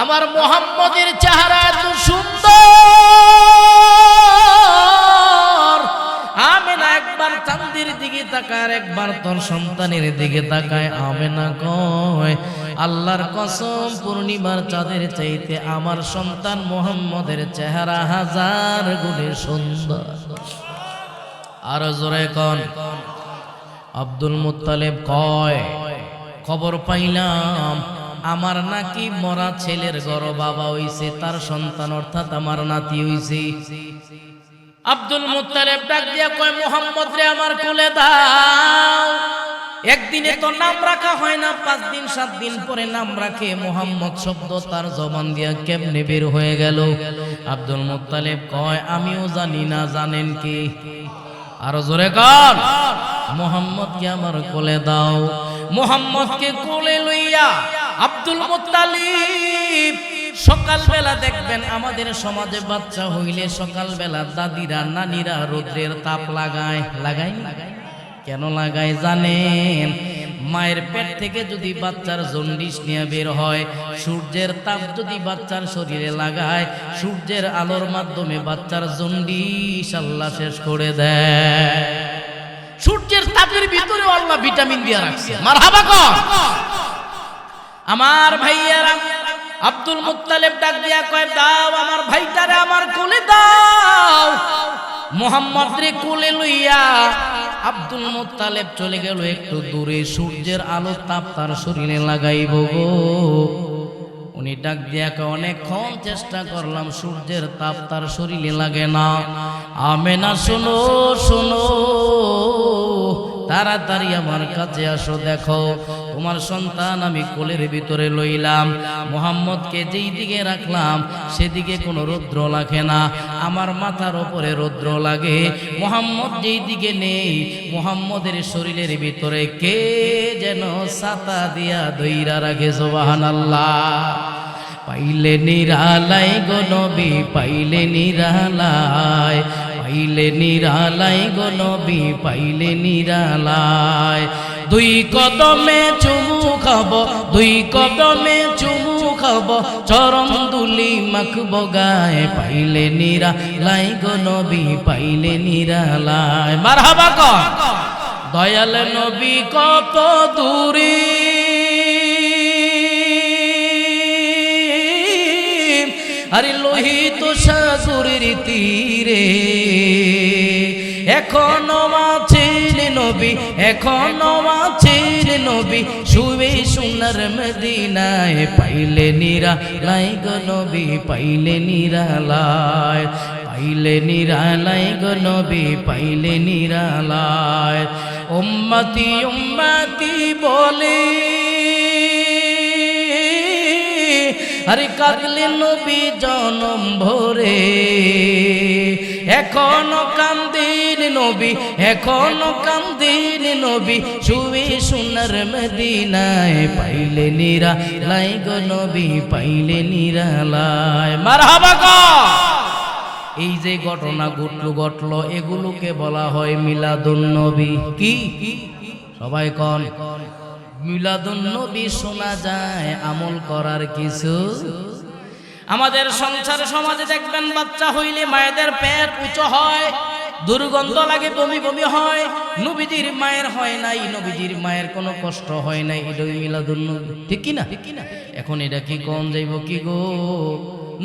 A: আমার মুহাম্মদের চেহারা এত সুন্দর। আমেনা একবার চাঁদের দিকে তাকায়, একবার তোর সন্তানের দিকে তাকায়। আমেনা কয় আল্লাহর কসম, পূর্ণিমার চাঁদের চাইতে আমার সন্তান মুহাম্মদের চেহারা হাজার গুণে সুন্দর। আরো জোরে কোন। আব্দুল মুত্তালিব কয় খবর পাইলাম আমার নাকি মরা ছেলের ঘর বাবা হইছে, তার সন্তান অর্থাৎ আমার নাতি হইছে। আব্দুল মুত্তালিব ডাক দিয়া কয় মুহাম্মদ রে আমার কোলে দাও। একদিনে তো নাম রাখা হয় না, 5 দিন 7 দিন পরে নাম রাখে। মুহাম্মদ শব্দ তার জবান দিয়া কেমনে বের হয়ে গেল? আব্দুল মুত্তালিব কয় আমিও জানি না, জানেন কি? আরো জোরে কর। মুহাম্মদকে আমার কোলে দাও। মুহাম্মদকে কোলে লইয়া আব্দুল মুত্তালিব সকালবেলা দেখবেন আমাদের সমাজে বাচ্চা হইলে সকালবেলা দাদিরা নানিরা রোদ্রের তাপ লাগায়। লাগায় কেন লাগায় জানেন? মায়ের পেট থেকে যদি বাচ্চার জন্ডিস নিয়ে বের হয়, সূর্যের তাপ যদি বাচ্চার শরীরে লাগায়, সূর্যের আলোর মাধ্যমে বাচ্চার জন্ডিস আল্লাহ শেষ করে দেয়। সূর্যের তাপের ভিতরে আল্লাহ ভিটামিন দিয়ে রাখছে। মারহাবা কর। আমার ভাইয়ারা, আব্দুল মুত্তালিব ডাক দিয়া কয় দাও আমার ভাইটারে আমার কোলে দাও। মুহাম্মদ রে কোলে লইয়া আব্দুল মুত্তালিব চলে গেল একটু দূরে। সূর্যের আলো তাপ তার শরীরে লাগাইব গো। উনি ডাক দিয়া কয় অনেকক্ষণ চেষ্টা করলাম, সূর্যের তাপ তার শরীরে লাগে না। আমেনা শোনো শোনো, তাড়াতাড়ি আমার কাছে আসো, দেখো তোমার সন্তান আমি কোলের ভিতরে লইলাম। মুহাম্মদকে যেই দিকে রাখলাম সেদিকে কোনো রৌদ্র লাগে না, আমার মাথার উপরে রৌদ্র লাগে। মুহাম্মদ যেই দিকে নেই, মুহাম্মদের শরীরের ভিতরে কে যেন ছাতা দিয়া ধইরা রাখে। সুবহানাল্লাহ। পাইলে নিরালাই গো নবী, পাইলে নিরালাই, পাইলে নিরালাই গো নবী, পাইলে নিরালাই। 2 কদমে চুমু খাব, 2 কদমে চুমু খাব, চরণ দুলি মাখব গায়ে। পাইলে নিরালাই গো নবী, পাইলে নিরালাই। মারহাবা কর। দয়াল নবী কত দূরে, আরে লোহিত সাগরের তীরে এখনো আছেন নবী, এখনো আছেন নবী, শুয়ে সোনার মদিনায়। পাইলে নিরালাই গো নবী, পাইলে নিরালাই, পাইলে নিরালায় গো নবী পাইলে নিরালায়। উম্মতি উম্মতি বলে আরে কাঁদলে নবী জনম ভরে, এখনো কান্দিন নবী, এখনো কান্দিন নবী, শুয়ে সোনার মদিনায় পাইলে নিরালায় গো নবী পাইলে নিরালায়। মারহাবা গো। এই যে ঘটনা ঘটলো এগুলোকে বলা হয় মিলাদুন নবী। কি সবাই কোন মিলাদুন নবী শোনা যায় আমল করার কিছু। আমাদের সংসার সমাজে দেখবেন বাচ্চা হইলে মায়েদের পেট উঁচু হয়, দুর্গন্ধ লাগে, বমি বমি হয়। নবীজির মায়ের হয় নাই, নবীজির মায়ের কোনো কষ্ট হয় নাই, এটা মিলাদুন নবী। ঠিক কি না? এখন এটা কি কোন যাইব কি গো,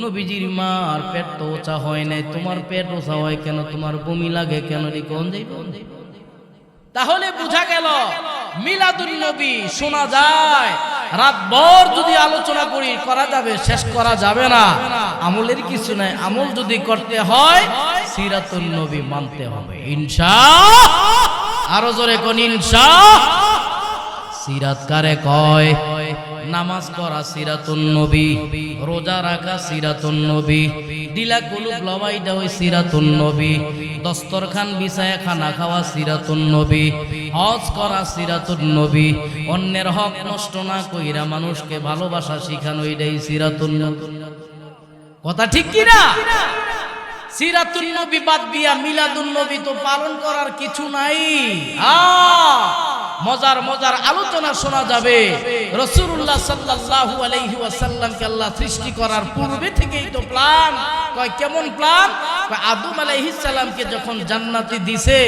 A: নবীজির মার পেট তো উঁচা হয় নাই, তোমার পেট উঁচা হয় কেন, তোমার বমি লাগে কেন, কোন যাইব? তাহলে বুঝা গেল মিলাদুন নবী শোনা যায়, রাতভর যদি আলোচনা করা যাবে, শেষ করা যাবে না। আমলের কিছু নাই, আমল যদি করতে হয় সিরাতুন নবী মানতে হবে ইনশাআল্লাহ। আরো জোরে কোন ইনশাআল্লাহ। সিরাত কারে কয়? নামাজ পড়া সিরাতুন নবী, রোজা রাখা সিরাতুন নবী, দিলা কুলুব লবাইটা ওই সিরাতুন নবী, দস্তরখান বিছায়া খানা খাওয়া সিরাতুন নবী, হজ করা সিরাতুন নবী, অন্যের হক নষ্ট না কইরা মানুষকে ভালোবাসা শিখানো এটাই সিরাতুন নবী। কথা ঠিক কি না? সিরাতুন নবী বাদ দিয়া মিলাদুন নবী তো পালন করার কিছু নাই। মজার মজার আলোচনা শোনা যাবে। রাসূলুল্লাহ সাল্লাল্লাহু আলাইহি ওয়াসাল্লামকে আল্লাহ সৃষ্টি করার পূর্বে থেকেই তো প্ল্যান। কয় কেমন প্ল্যান? কয় আদম আলাইহিস সালামকে যখন জান্নাতে দিছে,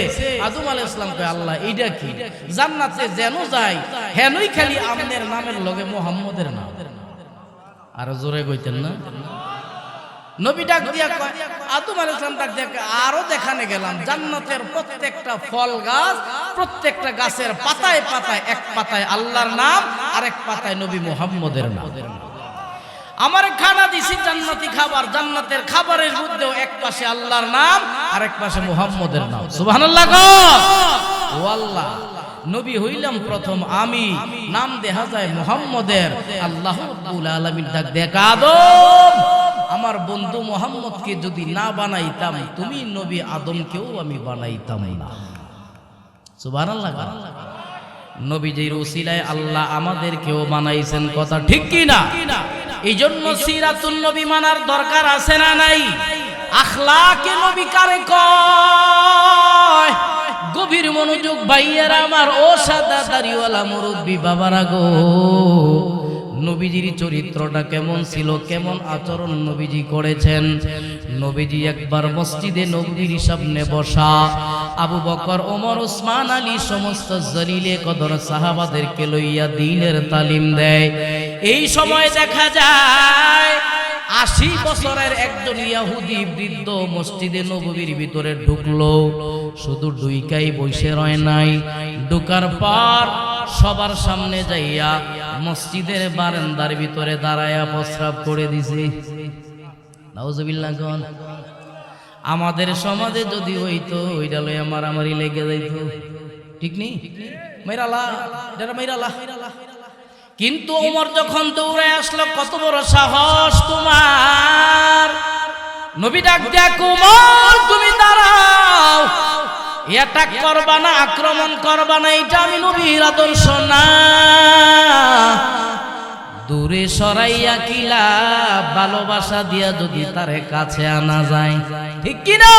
A: আদম আলাইহিস সালাম কয় আল্লাহ এইটা কি, জান্নাতে যেন যায় হেনই খালি আমনের নামের লগে মুহাম্মদের নাম। আর জোরে কইতেন না? নবী ডাক দিয়া কয়, আদম আলাইহিস সালাম ডাক দিয়া আরো দেখানে গেলাম জান্নাতের প্রত্যেকটা ফল গাছ, প্রত্যেকটা গাছের পাতায় পাতায়, এক পাতায় আল্লাহর নাম আর এক পাতায় নবী মুহাম্মদের নাম। আমার খানা দিছি জান্নাতি খাবার, জান্নাতের খাবারের মধ্যেও এক পাশে আল্লাহর নাম আর এক পাশে মুহাম্মদের নাম। সুবহানাল্লাহ গো। ও আল্লাহ, নবী হইলাম প্রথম আমি, নাম দেখা যায় মুহাম্মদের। আল্লাহ রাব্বুল আলামিন ডাক দেখা, আদম আমার বন্ধু মুহাম্মদকে যদি না বানাইতাম, তুমি নবী আদমকেও আমি বানাইতাম না। সুবহানাল্লাহ। নবীজির উসিলায় আল্লাহ আমাদেরকেও বানাইছেন, কথা ঠিক কি না? এই জন্য সিরাতুন নবী মানার দরকার আছে না নাই? আখলাকে নবী কারে কয়? গভীর মনোযোগ ভাইয়েরা আমার, ও সাদা দাড়িওয়ালা মুরব্বী বাবারা গো, নবীজির চরিত্রটা কেমন ছিল, কেমন আচরণ নবীজি করেছেন। নবীজি একবার মসজিদে নববীর সামনে বসা, আবু বকর, ওমর, ওসমান, আলী সমস্ত জলিলে কদর সাহাবাদেরকে লইয়া দ্বীনের তালিম দেয়। এই সময় দেখা যায় 80 বছরের একজন ইহুদি বৃদ্ধ মসজিদে নববীর ভিতরে ঢুকলো। শুধু ঢুইকাই বসে রয় নাই, ঢুকার পর সবার সামনে যাইয়া মসজিদের বারান্দার ভিতরে দাঁড়ায়া প্রস্রাব করে দিছে। নাউজুবিল্লাহ। আমাদের সমাজে যদি হইতো ওইটা লইয়া মারামারি লেগে যাইত, ঠিক নেই? মাইরালা, মাইরালা। কিন্তু ওমর যখন দৌড়ে আসলো, কত বড় সাহস তোমার! নবী ডাক দিয়া, ওমর তুমি দাঁড়াও, অ্যাটাক করবা না, আক্রমণ করবা না, এটা আমি নবীর আদর্শ না। দূরে সরাইয়া কিলা, ভালোবাসা দিয়া যদি তারে কাছে আনা যায়, ঠিক কি না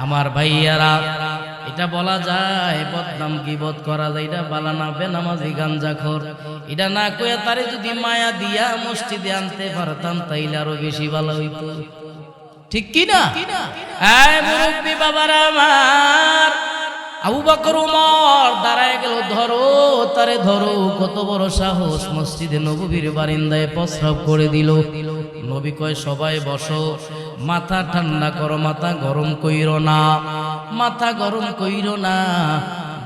A: আমার ভাইয়ারা? এটা বলা যায় বদনাম গীবত করা যায়, এটা বালা না বেনামাজি গাঞ্জাখোর। এটা না কইয়া তারে যদি মায়া দিয়া মসজিদে আনতে পারতাম তাইলে আরো বেশি ভালো হইতো, ঠিক কি না? এই মুরব্বি বাবারা আমার, আবু বকর, ওমর দাঁড়ায় গেল, ধরো তারে ধরো। কত বড় সাহস, মসজিদে নববীর বারিন্দায় প্রস্রাব করে দিল। নবী কয় সবাই বসো, মাথা ঠান্ডা করো, মাথা গরম কইরো না, মাথা গরম কইরো না।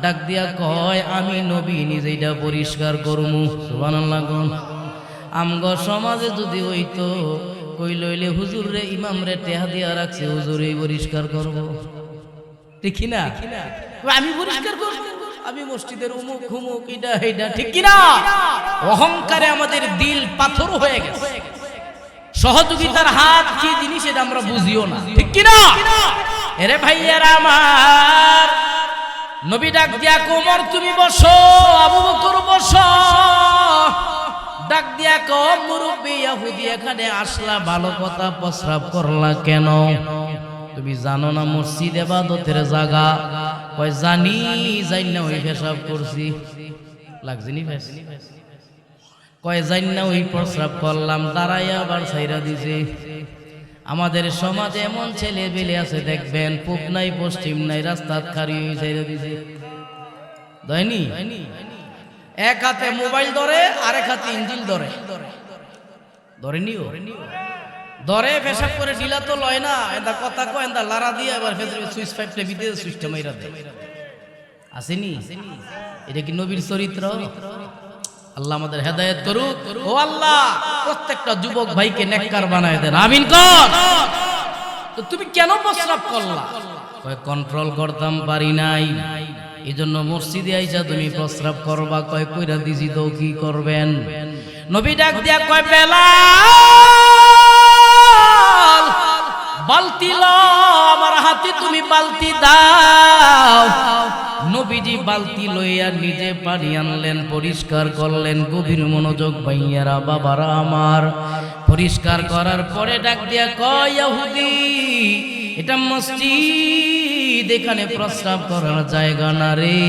A: ডাক দিয়া কয় আমি নবী নিজেইটা পরিষ্কার করমু। সুবহানাল্লাহ। আমগো সমাজে যদি হইতো কই লইলে হুজুর রে ইমাম রে টেহা দিয়া রাখছে, হুজুর এই পরিষ্কার করব, ঠিক কি না? আমি পরিষ্কার করব, আমি মসজিদের উমুক হুমুক এটা এইটা, ঠিক কি না? অহংকারে আমাদের দিল পাথর হয়ে গেছে। সহযোগিতার হাত কি জিনিস এটা আমরা বুঝিও না, ঠিক কি না? এরে ভাইয়ারা আমার, নবী ডাক দিয়া ওমর তুমি বসো, আবু বকর বসো, ডাক দিয়া কো মুরব্বি ইহুদি এখানে আসলা ভালো কথা, প্রস্রাব করলা কেন? তুমি জানো না মসজিদ ইবাদতের জায়গা? কয় জানি, জানি না ওই পেশাব করছি, লাগছিনি ফেস, কয় জানি না ওই প্রস্রাব করলাম, দাঁড়াইয়া আবার ছাইরা দিছে। আমাদের সমাজে এমন ছেলে বেলে আছে দেখবেন, পূব নাই পশ্চিম নাই, রাস্তা খারি ছাইরা দিছে, দয়নি? এক হাতে মোবাইল ধরে, আরেক হাতে ইঞ্জিল ধরে, ধরেনিও ধরে পেশাব করে ডিলা তো লয় না, এটা কথা কয় এটা লারা দিয়ে আবার ফেসবুকে সুইচ পাইপটা ভিতরে সুইচটা মাইরা দেয়, আসেনি? এটা কি নবীর চরিত্র? আল্লাহ আমাদের হেদায়েত করুক। ও আল্লাহ, প্রত্যেকটা যুবক ভাইকে নেককার বানায় দেন, আমিন কর। তো তুমি কেন প্রস্রাব করলা? কয় কন্ট্রোল করতাম পারি নাই, এজন্য মসজিদে আইসা তুমি প্রস্রাব করবা। কয় কইরা দিছি তো কি করবেন? নবী ডাক দিয়া কয় বেলাল বালতি লও, আমার হাতে তুমি বালতি দাও। নবীজি বালতি লইয়া নিজে পানি আনলেন, পরিষ্কার করলেন। গভীর মনোযোগ ভাইয়ারা বাবারা আমার, পরিষ্কার করার পরে ডাক দিয়া কয় ইহুদি এটা মসজিদ, এখানে প্রস্রাব করার জায়গা না রে।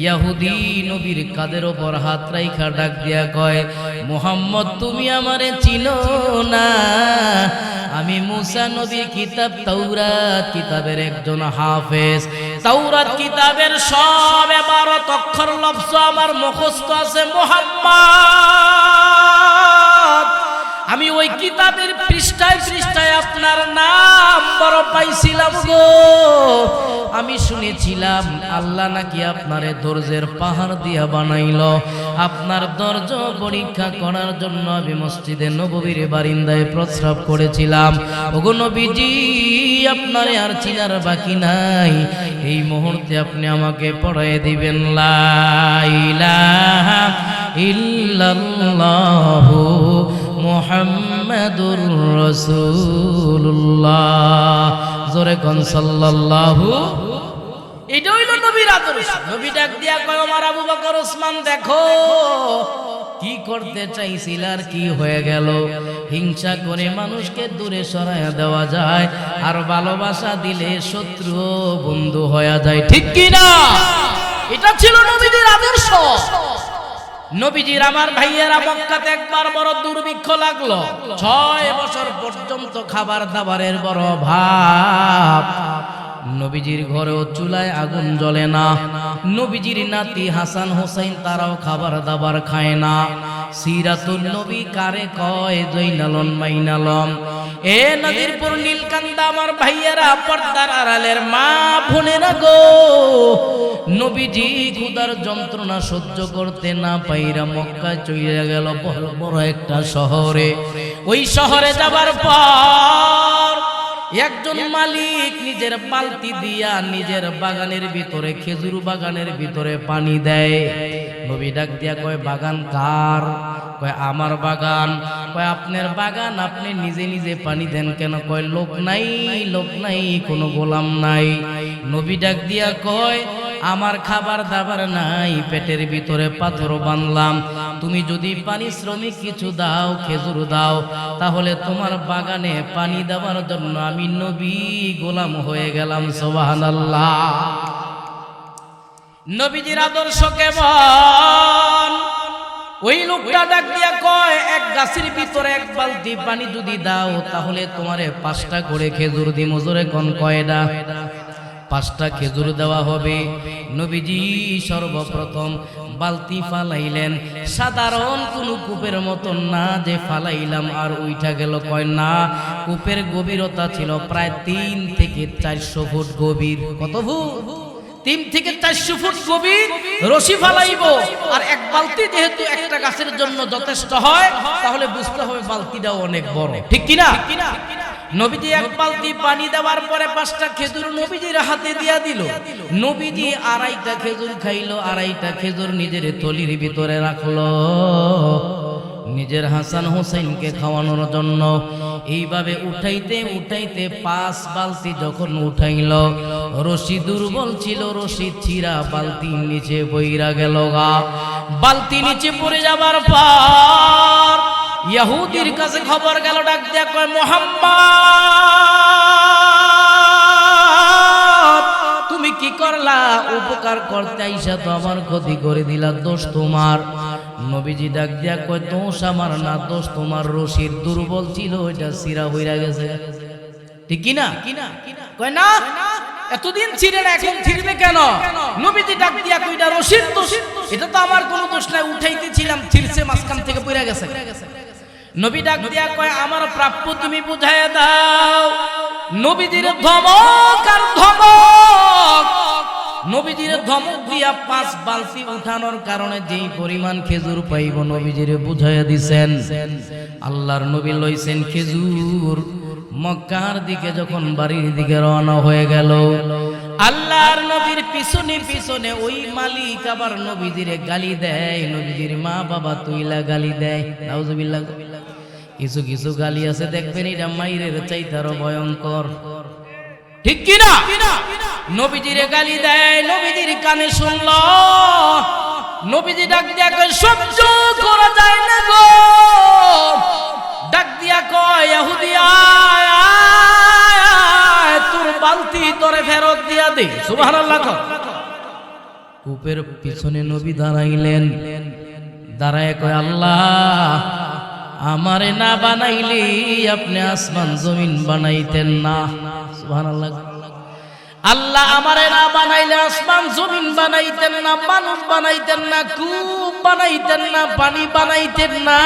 A: ইহুদি নবীর কাদের ওপর হাত রাইখা ডাক দিয়া কয় মুহাম্মদ তুমি আমারে চিনো না? আমি মুসা নবী কিতাব তাওরাত কিতাবের একজন হাফেজ। তাওরাত কিতাবের সব 12 অক্ষর লফজ আমার মুখস্থ আছে মুহাম্মদ। আমি ওই কিতাবের পৃষ্ঠায় পৃষ্ঠায় আপনার নাম বড় পাইছিলাম গো। আমি শুনেছিলাম আল্লাহ নাকি আপনারে ধৈর্যের পাহাড় দিয়া বানাইলো। আপনার ধৈর্য পরীক্ষা করার জন্য আমি মসজিদে নববীর বারিন্দায় প্রস্রাব করেছিলাম। ওগো নবীজি আপনারে আর চিনার বাকি নাই, এই মুহূর্তে আপনি আমাকে পড়ায় দিবেন লা ইলাহা ইল্লাল্লাহু মুহাম্মাদুর রাসূলুল্লাহ। জোরে কোন সাল্লাল্লাহু। এটা হইল নবীর আদর্শ। নবী ডাক দিয়া কয় ওমর আবু বকর ওসমান দেখো কি করতে চাইছিল আর কি হয়ে গেল। হিংসা করে মানুষকে দূরে সরাইয়া দেওয়া যায়, আর ভালোবাসা দিলে শত্রু বন্ধু হয়ে যায়, ঠিক কি না? এটা ছিল নবীদের আদর্শ। নবীজির আমার ভাইয়েরা মক্কাতে একবার বড় দুর্ভিক্ষ লাগলো। 6 বছর পর্যন্ত খাবার দাবারের বড় অভাব। নবীজির ঘরেও চুলায় আগুন জ্বলে না। নবীজির নাতি হাসান হোসেন তারাও খাবার দাবার খায় না। সিরাতুন নবী কারে কয় জৈনালন মাইনালম। এ নদীরপুর নীলকান্দা আমার ভাইয়েরা পর্দার আড়ালের মা বোনেরা গো, নবীজি ক্ষুধার যন্ত্রণা সহ্য করতে না পাইরা মক্কায় চলে গেল বড় একটা শহরে। ওই শহরে যাবার পর একজন মালিক নিজের বালতি দিয়া নিজের বাগানের ভিতরে, খেজুর বাগানের ভিতরে পানি দেয়। নবী ডাক দিয়া কয় বাগান কার? কয় আমার বাগান। কয় আপনার বাগান, আপনি নিজে নিজে পানি দেন কেন? কয় লোক নাই, লোক নাই, কোনো গোলাম নাই। নবী ডাক দিয়া কয় আমার খাবার দাবার নাই, পেটের ভিতরে পাথর বাঁধলাম। তুমি যদি পানি শ্রমিক কিছু দাও, খেজুর দাও, তাহলে তোমার বাগানে পানি দেওয়ার জন্য আমি নবী গোলাম হয়ে গেলাম। সুবহানাল্লাহ। নবীজির আদর্শ কেমন? ওই লোকটা ডাক দিয়া কয় এক গাছের ভিতরে 1 বালতি পানি যদি দাও, তাহলে তোমারে 5টা করে খেজুর দিমু। জোরে কোন কয়টা? 5টা খেজুর দেওয়া হবে। নবীজি সর্বপ্রথম বালতি ফালাইলেন, সাধারণ কোনো কূপের মতন না যে ফালাইলাম আর উইঠা গেল। কয় না, কূপের গভীরতা ছিল প্রায় 3 থেকে 400 ফুট গভীর। কত ফুট? 3 থেকে 400 ফুট গভীর রশি ফালাইব, আর এক বালতি যেহেতু একটা গাছের জন্য যথেষ্ট হয়, তাহলে বুঝতে হবে বালতিটাও অনেক বড়, ঠিক কিনা? নবীজি এক বালতি পানি দেওয়ার পরে 5টা খেজুর নবীজির হাতে দিয়া দিল। নবীজি 2.5টা খেজুর খাইলো, 2.5টা খেজুর নিজের থলির ভিতরে রাখলো নিজের হাসান হোসেনকে খাওয়ানোর জন্য। এইভাবে উঠাইতে উঠাইতে 5 বালতি যখন উঠাইল, রশি দুর্বল ছিল, রশি ছিঁড়া বালতির নিচে বইরা গেল গা। বালতি নিচে পড়ে যাবার পর ইহুদির কাছে খবর গেল, ডাক দিয়া কয়, মুহাম্মদ তুমি কি করলা? উপকার করতে আইসা তো আমার ক্ষতি করে দিলা, দোষ তোমার। নবীজি ডাক দিয়া কয়, দোষ আমার না, দোষ তোমার, রশির দুর্বল ছিল, ওইটা ছিঁড়া হইরা গেছে, ঠিক কিনা? কয় না, এতদিন ছিঁড়ে না, এখন ছিঁড়বে কেন? নবীজি ডাক দিয়া কয়, এটা রশির দোষ, এটা তো আমার কোনো দোষ নাই, উঠাইতেছিলাম, ছিঁড়ছে, মাঝখান থেকে পড়ে গেছে। নবী ডাক দিয়া কয়, আমার প্রাপ্য তুমি বুঝাইয়া দাও। নবীজির ধমক আর ধমক, নবীজির ধমক দিয়া 5 বালতি উঠানোর কারণে যেই পরিমাণ খেজুর পাইব নবীজিরে বুঝাইয়া দিছেন। আল্লাহর নবী লইছেন খেজুর, মক্কার দিকে যখন বাড়ির দিকে রওনা হয়ে গেল, আল্লাহর নবীর পিছনে পিছনে ওই মালিক আবার নবীজিরে গালি দেয়, নবীজির মা বাবা তুইলা গালি দেয়। নাউজুবিল্লাহ। কিছু কিছু গালি আছে দেখবেন এটা মাইরের চাইতে আরো ভয়ঙ্কর, ঠিক কিনা? নবীজিরে গালি দেয়, নবীজির কানে শুনল, নবীজি ডাক দিয়া কয়, সহ্য করা যায় না গো। ডাক দিয়া কয়, ইহুদি আয়, তোর বালতি তোরে ফেরত দিয়া দে। সুবহানাল্লাহ। কূপের পিছনে নবী দাঁড়াইলেন, দাঁড়ায় কয়, আল্লাহ আমারে না বানাইলে আপনি আসমান জমিন বানাইতেন না। সুবহানাল্লাহ। আল্লাহ আমারে না বানাইলে আসমান জমিন বানাইতেন না, মানুষ বানাইতেন না, কূপ বানাইতেন না, পানি বানাইতেন না।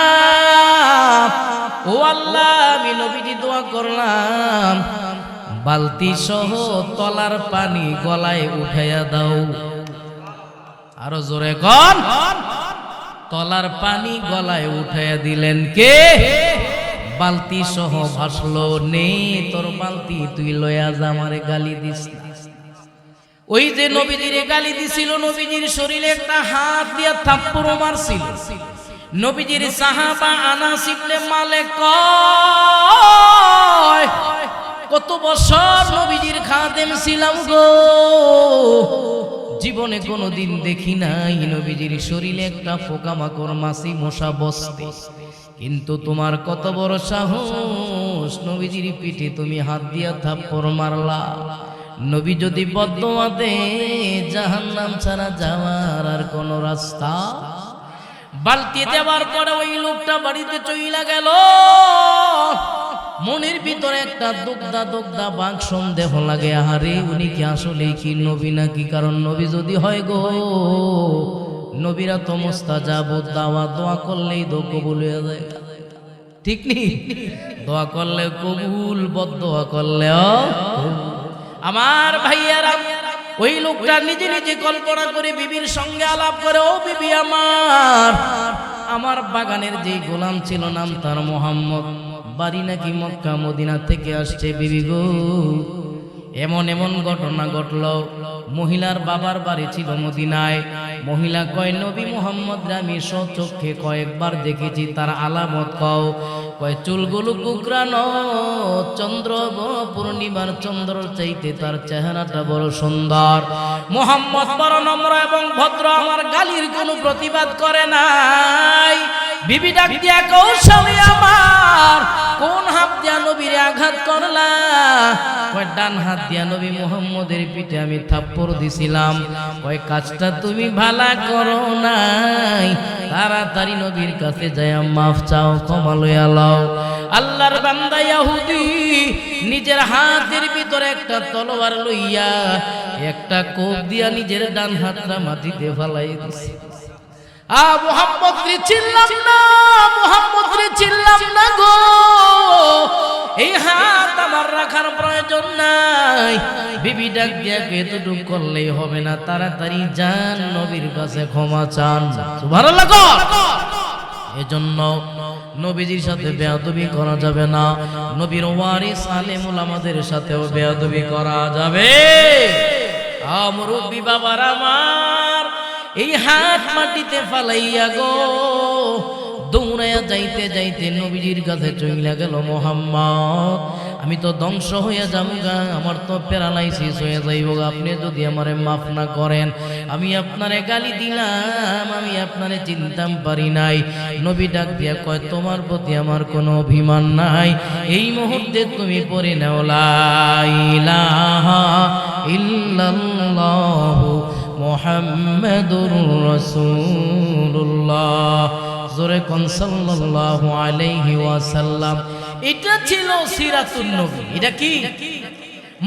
A: ও আল্লাহ, আমি নবীজি দোয়া করলাম, বালতি সহ তলার পানি গলায় উঠাইয়া দাও। আরো জোরে কোন? তলার পানি গলায় উঠাইয়া দিলেন কে? বালতি সহ ভাসলো। নে তোর বালতি, তুই লয়া যা, আমারে গালি দিস না। ওই যে নবীজিরে গালি দিছিল, নবীজির শরীরে একটা হাত দিয়া থাপ্পড় মারছিল। নবীজির সাহাবা আনাস ইবনে মালিক কয়, কত বছর নবীজির খাদেম ছিলাম গো, জীবনে কোনোদিন দেখি নাই নবীজির শরীরে একটা পোকামাকড় মাছি মশা বসতে, কিন্তু তোমার কত বড় সাহস, নবীজির পিঠে তুমি হাত দিয়া থাপ্পড় মারলা। নবী যদি বদদোয়া দেয়, জাহান্নাম ছাড়া যাওয়ার আর কোন রাস্তা। বালতি দেওয়ার পরে ওই লোকটা বাড়িতে চইলা গেল, মনের ভিতরে একটা দুগ্ধা দুগ্ধা বাক সন্দেহ লাগে, আহারে উনি কি আসলে কি নবী নাকি? কারণ নবী যদি হয় গো, নবীরা তো মুস্তাজাব দাওয়া, দোয়া করলেই তো কবুল হয়ে যায়, ঠিক নেই? দোয়া করলে কবুল, বদদোয়া করলেও। আমার ভাইয়ারা, ওই লোকটা নিজে নিজে কল্পনা করে বিবির সঙ্গে আলাপ করে, ও বিবি আমার বাগানের যেই গোলাম ছিল নাম তার মোহাম্মদ, বাড়ি নাকি মক্কা মদিনা থেকে আসছে, বিবি গো এমন এমন ঘটনা ঘটল। মহিলার বাবার বাড়ি ছিল মদিনায়। মহিলা কয়, নবী মুহাম্মদ আমি স্বচক্ষে কয়েকবার দেখেছি, তার আলামত কও। কয়, চুলগুলো কুকরানো, চন্দ্র বড় পূর্ণিমার চন্দ্রর চাইতে তার চেহারাটা বড় সুন্দর। মুহাম্মদ বড় নম্র এবং ভদ্র, আমার গালির কোনো প্রতিবাদ করে নাই। বিবি ডাক দিয়া কও, স্বামী আমার কোন হাত দিয়া নবীরে আঘাত করলা? কয়, ডান হাত দিয়া নবী মুহাম্মদের পিঠে আমি থাপ্পড় দিছিলাম। কয়, কাজটা তুমি ভালা করো নাই, তাড়াতাড়ি নবীর কাছে যায়া মাফ চাও, ক্ষমা লইয়া লও। আল্লাহর বান্দা ইহুদি নিজের হাতের ভিতরে একটা তলোয়ার লইয়া একটা কোপ দিয়া নিজের ডান হাতটা মাটিতে ফালাই দিছে। মুহাম্মদ রে চিল্লাম না, মুহাম্মদ রে চিল্লাম না গো, এই হাত আমার রাখার প্রয়োজন নাই। বিবি ডাক দিয়া এতটুকু করলেই হবে না, তাড়াতাড়ি যান নবীর কাছে ক্ষমা চান। সুবহানাল্লাহ। এজন্য নবীজির সাথে বেয়াদবি করা যাবে না, নবীর ওয়ারিস আলেমুল আমাদের সাথেও বেয়াদবি করা যাবে। মুরব্বি বাবার আমার, এই হাত মাটিতে ফালাইয়া গো দৌড়াইয়া যাইতে যাইতে নবীজির কাছে চইলা গেল, মুহাম্মদ আমি তো ধ্বংস হইয়া যাবো গা, আমার তো প্যারালাইসিস হয়ে যাইব গা, আপনি যদি আমারে মাফ না করেন। আমি আপনারে গালি দিলাম, আমি আপনারে চিনতাম পারি নাই। নবী ডাক দিয়া কয়, তোমার প্রতি আমার কোনো অভিমান নাই, এই মুহূর্তে তুমি পড়ে নাও লা ইলাহা ইল্লাল্লাহু মুহাম্মাদুর রাসূলুল্লাহ। জোরে কোন সাল্লাল্লাহু আলাইহি ওয়াসাল্লাম। এটা ছিল সিরাতুন নবী। এটা কি?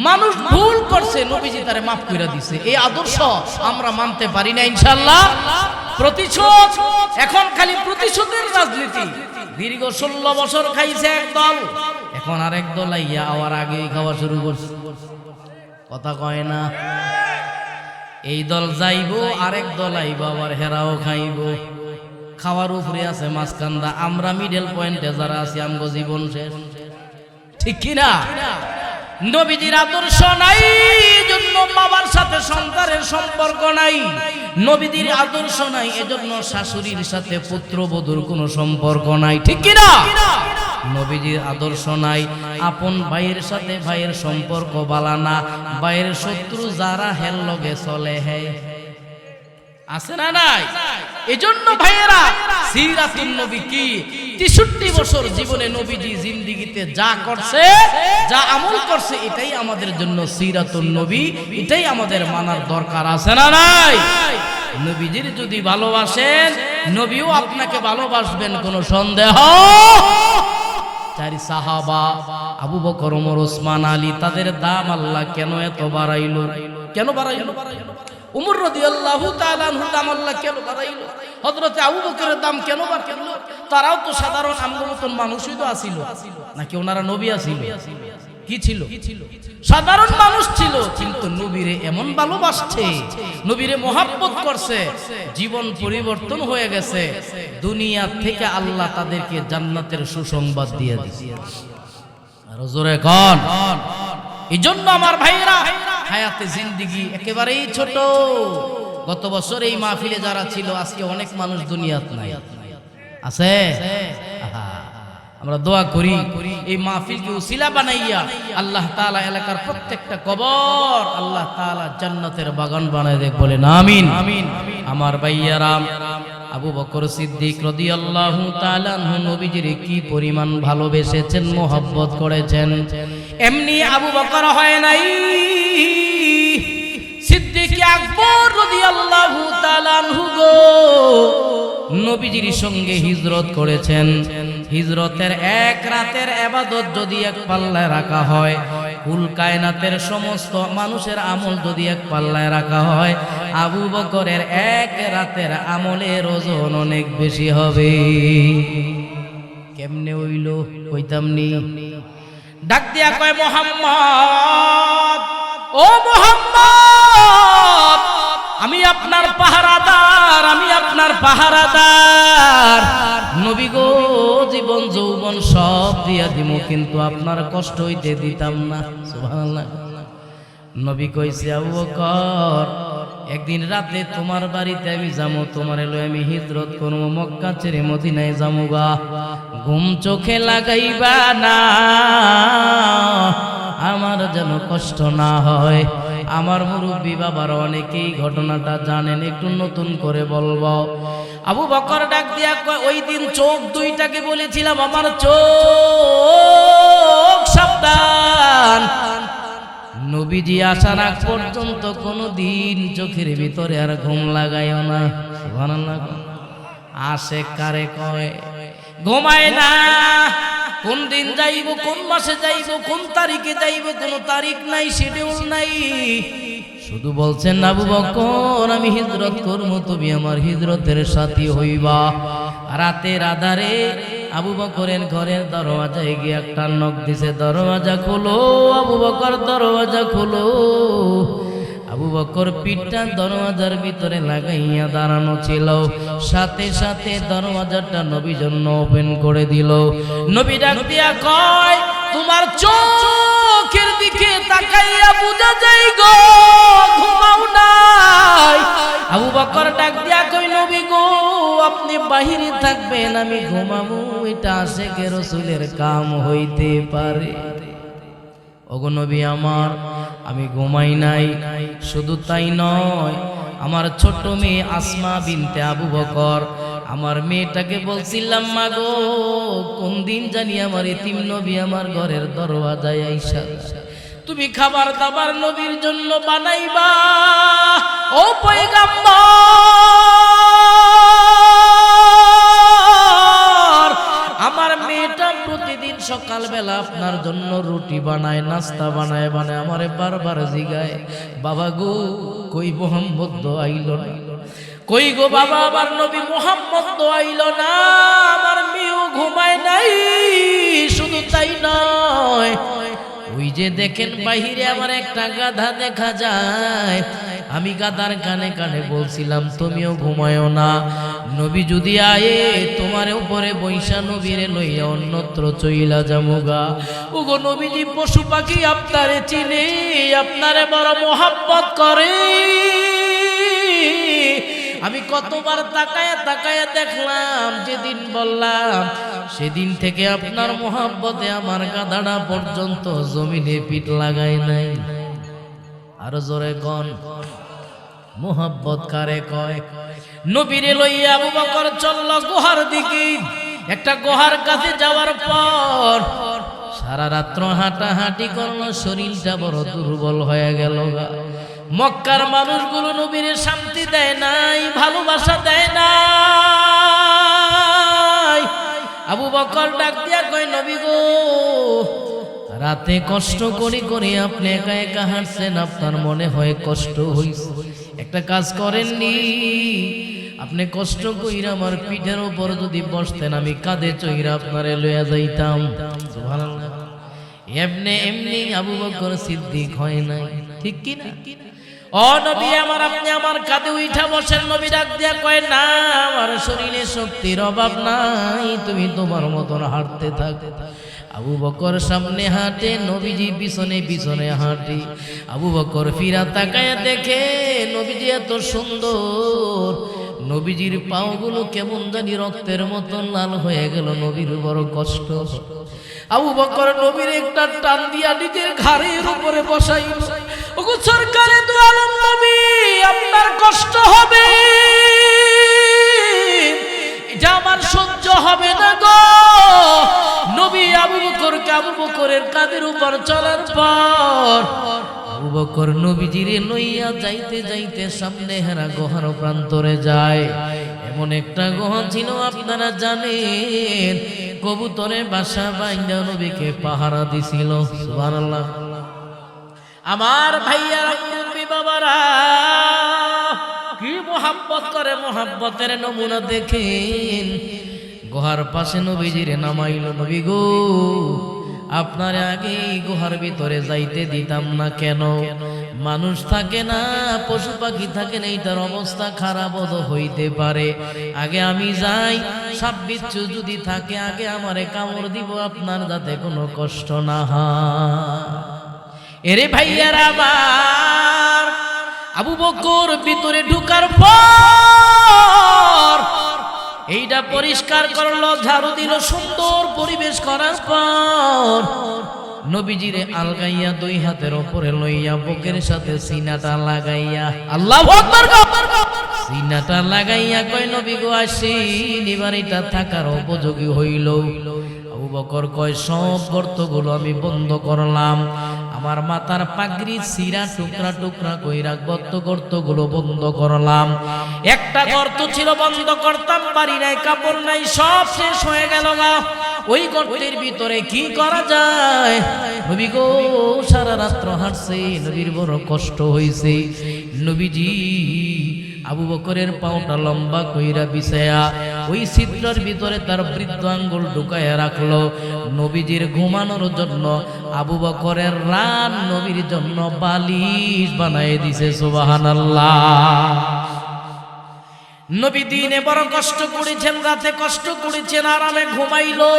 A: মানুষ ভুল করছে, নবীজি তারে মাফ কইরা দিছে। এই আদর্শ আমরা মানতে পারি না ইনশাআল্লাহ। প্রতিশোধ, এখন খালি প্রতিশোধের রাজনীতি। দীর্ঘ 16 বছর খাইছে এক দল, এখন আরেক দল আইয়া আবার আগেই খাওয়া শুরু করছে। কথা কয় না? এই দল যাইবো, আরেক দল আইবো, আবার হেরাও খাইবো। খাওয়ার উপরে আছে মাঝখান্দা, আমরা মিডল পয়েন্টে যারা আছি আমগো জীবন শেষ। ঠিক কিনা? নবীজির আদর্শ নাই, এজন্য বাবার সাথে সন্তানের সম্পর্ক নাই। নবীজির আদর্শ নাই, এজন্য শাশুড়ির সাথে পুত্রবধূর কোনো সম্পর্ক নাই। ঠিক কিনা? নবীজির আদর্শ নাই, আপন ভাইয়ের সাথে ভাইয়ের সম্পর্ক বালানা, ভাইয়ের শত্রু যারা হের লগে চলে হে আছে না নাই? এজন্য ভাইয়েরা সিরাতুন নবী কি 63 বছর জীবনে নবীজি জিন্দেগিতে যা করছে, যা আমল করছে, এটাই আমাদের জন্য সিরাতুন নবী, এটাই আমাদের মানার দরকার আছে না নাই? নবীজির যদি ভালোবাসেন, নবীও আপনাকে ভালোবাসবেন, কোনো সন্দেহ। চারি সাহাবা আবু বকর, ওমর, ওসমান, আলী, তাদের দাম আল্লাহ কেন এত বাড়াইলো? কেন বাড়াইলো? উমর রাদিয়াল্লাহু তাআলা আনহুর দাম আল্লাহ কেন বাড়াইলো? হযরতে আবু বকরের দাম কেন বাড়াইলো? তারাও তো সাধারণ আমগোর মতন মানুষই তো আছিল, নাকি ওনারা নবী আছিল? কি ছিল? সাধারণ মানুষ ছিল, কিন্তু নবীরে এমন ভালোবাসছে, নবীরে মহব্বত করছে, জীবন পরিবর্তন হয়ে গেছে। দুনিয়া থেকে আল্লাহ তাদেরকে জান্নাতের সুসংবাদ দিয়ে দিয়েছে। আর জোরে কোন? এজন্য আমার ভাইরা, হায়াতে জিন্দেগি একেবারেই ছোট। গত বছর এই মাহফিলে যারা ছিল, আজকে অনেক মানুষ দুনিয়াতে নাই, আছে। আমরা দোয়া করি এই মাহফিলকে উসিলা বানাইয়া আল্লাহ তাআলা এলাকার প্রত্যেকটা কবর আল্লাহ তাআলা জান্নাতের বাগান বানায় দেখ, বলেন আমিন। আমার ভাইয়ারা, আবু বকর সিদ্দিক রাদিয়াল্লাহু তাআলা আনহু নবীজির কি পরিমাণ ভালোবেসেছেন, মোহাব্বত করেছেন। এমনি আবু বকর হয় নাই, সিদ্দিক আকবর রাদিয়াল্লাহু তাআলা আনহু গো নবীজির সঙ্গে হিজরত করেছেন। হিজরতের এক রাতের ইবাদত যদি এক পাল্লায় রাখা হয়, কুল কায়নাতের সমস্ত মানুষের আমল যদি এক পাল্লায় রাখা হয়, আবু বকরের এক রাতের আমলের ওজন অনেক বেশি হবে। কেমনে হইল কইতাম নি? ডাক দিয়া কয়, মুহাম্মদ, ও মুহাম্মদ, আমি আপনার পাহারাদার, আমি আপনার পাহারাদার। নবী গো, জীবন যৌবন সব দিয়া দিমু, কিন্তু আপনার কষ্ট হইতে দিতাম না। সুবহানাল্লাহ। নবী কইছে, আবু বকর, একদিন রাতে তোমার বাড়িতে আমি যাবো, তোমার লই আমি হিজরত করব, মক্কা ছেড়ে মদিনায় যাবো গা। ঘুম চোখে লাগাইবা না, আমার যেন কষ্ট না হয়। আমার মুরব্বী বাবার অনেকেই ঘটনাটা জানেন, একটু নতুন করে বলবো। আবু বকর ডাক দিয়া কয়, ওই দিন চোখ দুইটাকে বলেছিলাম, আমার চোখ সাবধান। নবীজি আসার আগ পর্যন্ত কোনদিন চোখের ভিতরে আর ঘুম লাগাইও না। সুবহানাল্লাহ। আসে কারে কয়, ঘুমায় না। কোন দিন যাইব, কোন মাসে যাইব, কোন তারিখে যাইব, কোন তারিখ নাই, শিডিউল নাই। শুধু বলছেন, আবু বকর, আমি হিজরত করব, তুমি আমার হিজরতের সাথী হইবা। রাতের আধারে আবু বকরের ঘরের দরওয়াজায় গিয়ে একটা নক দিছে, দরওয়াজা খোলো আবু বকর, দরওয়াজা খোলো। আবু বকর পিঠটা দরওয়াজার ভিতরে লাগাইয়া দাঁড়ানো ছিল, সাথে সাথে দরওয়াজাটা নবী জন্য ওপেন করে দিল। নবী ডাক দিয়া কয়, তোমার চোখের দিকে তাকাইয়া বুঝা যায় গো ঘুমাও নাই। আবু বকর ডাক দিয়া কই, নবী গো আপনি বাহিরে থাকবেন, আমি ঘুমাবো, এটা আশেকে রাসূলের কাম হইতে পারে। ওগো নবী আমার, আমি ঘুমাই নাই। শুধু তাই নয়, আমার ছোট মেয়ে আসমা বিনতে আবু বকর, আমার মেয়েটাকে বলছিলাম, মা গো কোন দিন জানি আমার এতিম নবী আমার ঘরের দরওয়াজায় আইসা তুমি খাবার দাবার নবীর জন্য বানাইবা। ও পয়গম্বর, আমার মেয়েটা প্রতিদিন সকালবেলা আপনার জন্য রুটি বানায়, নাস্তা বানায় বানায় আমারে বারবার জিগায়, বাবা গো কই মোহাম্মদ তো আইল না, কই গো বাবা আমার নবী মোহাম্মদ তো আইল না। আমার মেয়েও ঘুমায় নাই। শুধু তাই নয়, ওই যে দেখেন বাহিরে আমার একটা গাধা দেখা যায়, আমি গাধার কানে কানে বলছিলাম তুমিও ঘুমায়ো না, নবী যদি আয়ে তোমার উপরে বৈশা নবীরে লইয়া অন্যত্র চইলা যামুগা। ওগো নবীজি পশু পাখি আপনারে চিনে, আপনারে বড় মোহাব্বত করে। আমি কতবার তাকায়া তাকায়া দেখলাম, যেদিন বললাম সেদিন থেকে আপনার মোহাব্বতে আমার গাধাটা পর্যন্ত জমিনে পিঠ লাগায় নাই। আরো জোরে কোন মোহাব্বত কারে কয়? নবীরে লইয়া আবু বকর চলল গুহার দিকে। একটা গুহার কাছে যাওয়ার পর সারা রাত্র হাঁটাহাঁটি করলো, শরীরটা বড় দুর্বল হয়ে গেল। মক্কার মানুষগুলো নবীরে শান্তি দেয় নাই, ভালোবাসা দেয় নাই। আবু বকর ডাক দিয়া কয়, নবী গো রাতে কষ্ট করে করে আপনি একা একা হাঁটছেন, আপনার মনে হয় কষ্ট হইছে। একটা কাজ করেননি, আপনি কষ্ট কইরা আমার পিঠের উপর যদি বসতেন, আমি কাঁধে চইরা আপনারে লইয়া যাইতাম। সুবহানাল্লাহ। এমনি এমনি আবু বকর সিদ্দিক হয় নাই, ঠিক কি না? ও নবী আমার, আপনি আমার কাঁধে উঠা বসেন। নবী ডাক দিয়া কয়, না আমার শরীরে শক্তির অভাব নাই, তুমি তোমার মতন হাঁটতে থাকো। আবু বকর সামনে হাঁটে, নবীজি পিছনে পিছনে হাঁটে। আবু বকর ফিরা তাকায় দেখে নবীজি এত সুন্দর, নবীজির পাওগুলো কেমন জানি রক্তের মতন লাল হয়ে গেল। নবীর বড় কষ্ট। আবু বকর নবীর একটা টান দিয়া নিজের ঘাড়ের উপরে বসাইল। ওগো সরকারে দু আলম নবী, আপনার কষ্ট হবে, এটা আমার সহ্য হবে না গো। নবী আবু বকরকে আবু বকরের কাঁধের উপর চলার পর আবু বকর নবীজিরে লইয়া যাইতে যাইতে সামনে হেরা গুহার প্রান্তরে যায়। এমন একটা গুহা ছিল আপনারা জানেন, কবুতরে বাসা বাইন্দা নবীকে পাহারা দিছিল। সুবহানাল্লাহ। আমার ভাইয়ারা মুরব্বি বাবারা কি মোহাব্বত করে, মোহাব্বতের নমুনা দেখেন। গুহার পাশে নবীজিরে নামাইল। নবী গো আপনার আগে গুহার ভিতরে যাইতে দিতাম না কেন? মানুষ থাকে না, পশু পাখি থাকে না, এইটার অবস্থা খারাপ হইতে পারে। আগে আমি যাই, সাপ বিচ্ছু যদি থাকে আগে আমারে কামড় দিব, আপনার যাতে কোনো কষ্ট না হয়। এরে ভাইয়ারা আমার, আবু বকর ভিতরে ঢুকার পর এইটা পরিষ্কার করলো, ঝাড়ু দিল, সুন্দর পরিবেশ করার পর নবীজিরে আলগাইয়া দুই হাতের উপরে লইয়া বুকের সাথে সিনাটা লাগাইয়া, আল্লাহু আকবার, সিনাটা লাগাইয়া কয়, নবী গো আসেন, এবার এটা থাকার উপযোগী হইল। আবু বকর কয়, সব গর্তগুলো আমি বন্ধ করলাম, আমার মাথার পাগড়ি সিরা টুকরা টুকরা কইরা গর্তগুলো বন্ধ করলাম। একটা গর্ত ছিল বন্ধ করতাম পারি নাই, কাপড় নাই, সব শেষ হয়ে গেল না। ওই গর্তের ভিতরে কি করা যায়? নবী গো সারা রাত্র হাঁটছে, নবীর বড় কষ্ট হইছে। নবীজি আবু বকরের পাওটা লম্বা কইরা বিছায়া ওই ছিদ্রের ভিতরে তার বৃদ্ধ আঙ্গুল ঢুকায় রাখলো নবীজির ঘুমানোর জন্য। আবু বকরের রান নবীর জন্য বালিশ বানায় দিছে। সুবহানাল্লাহ। নবী দিনে বড় কষ্ট করেছেন, রাতে কষ্ট করেছেন, আরামে ঘুমাইলো।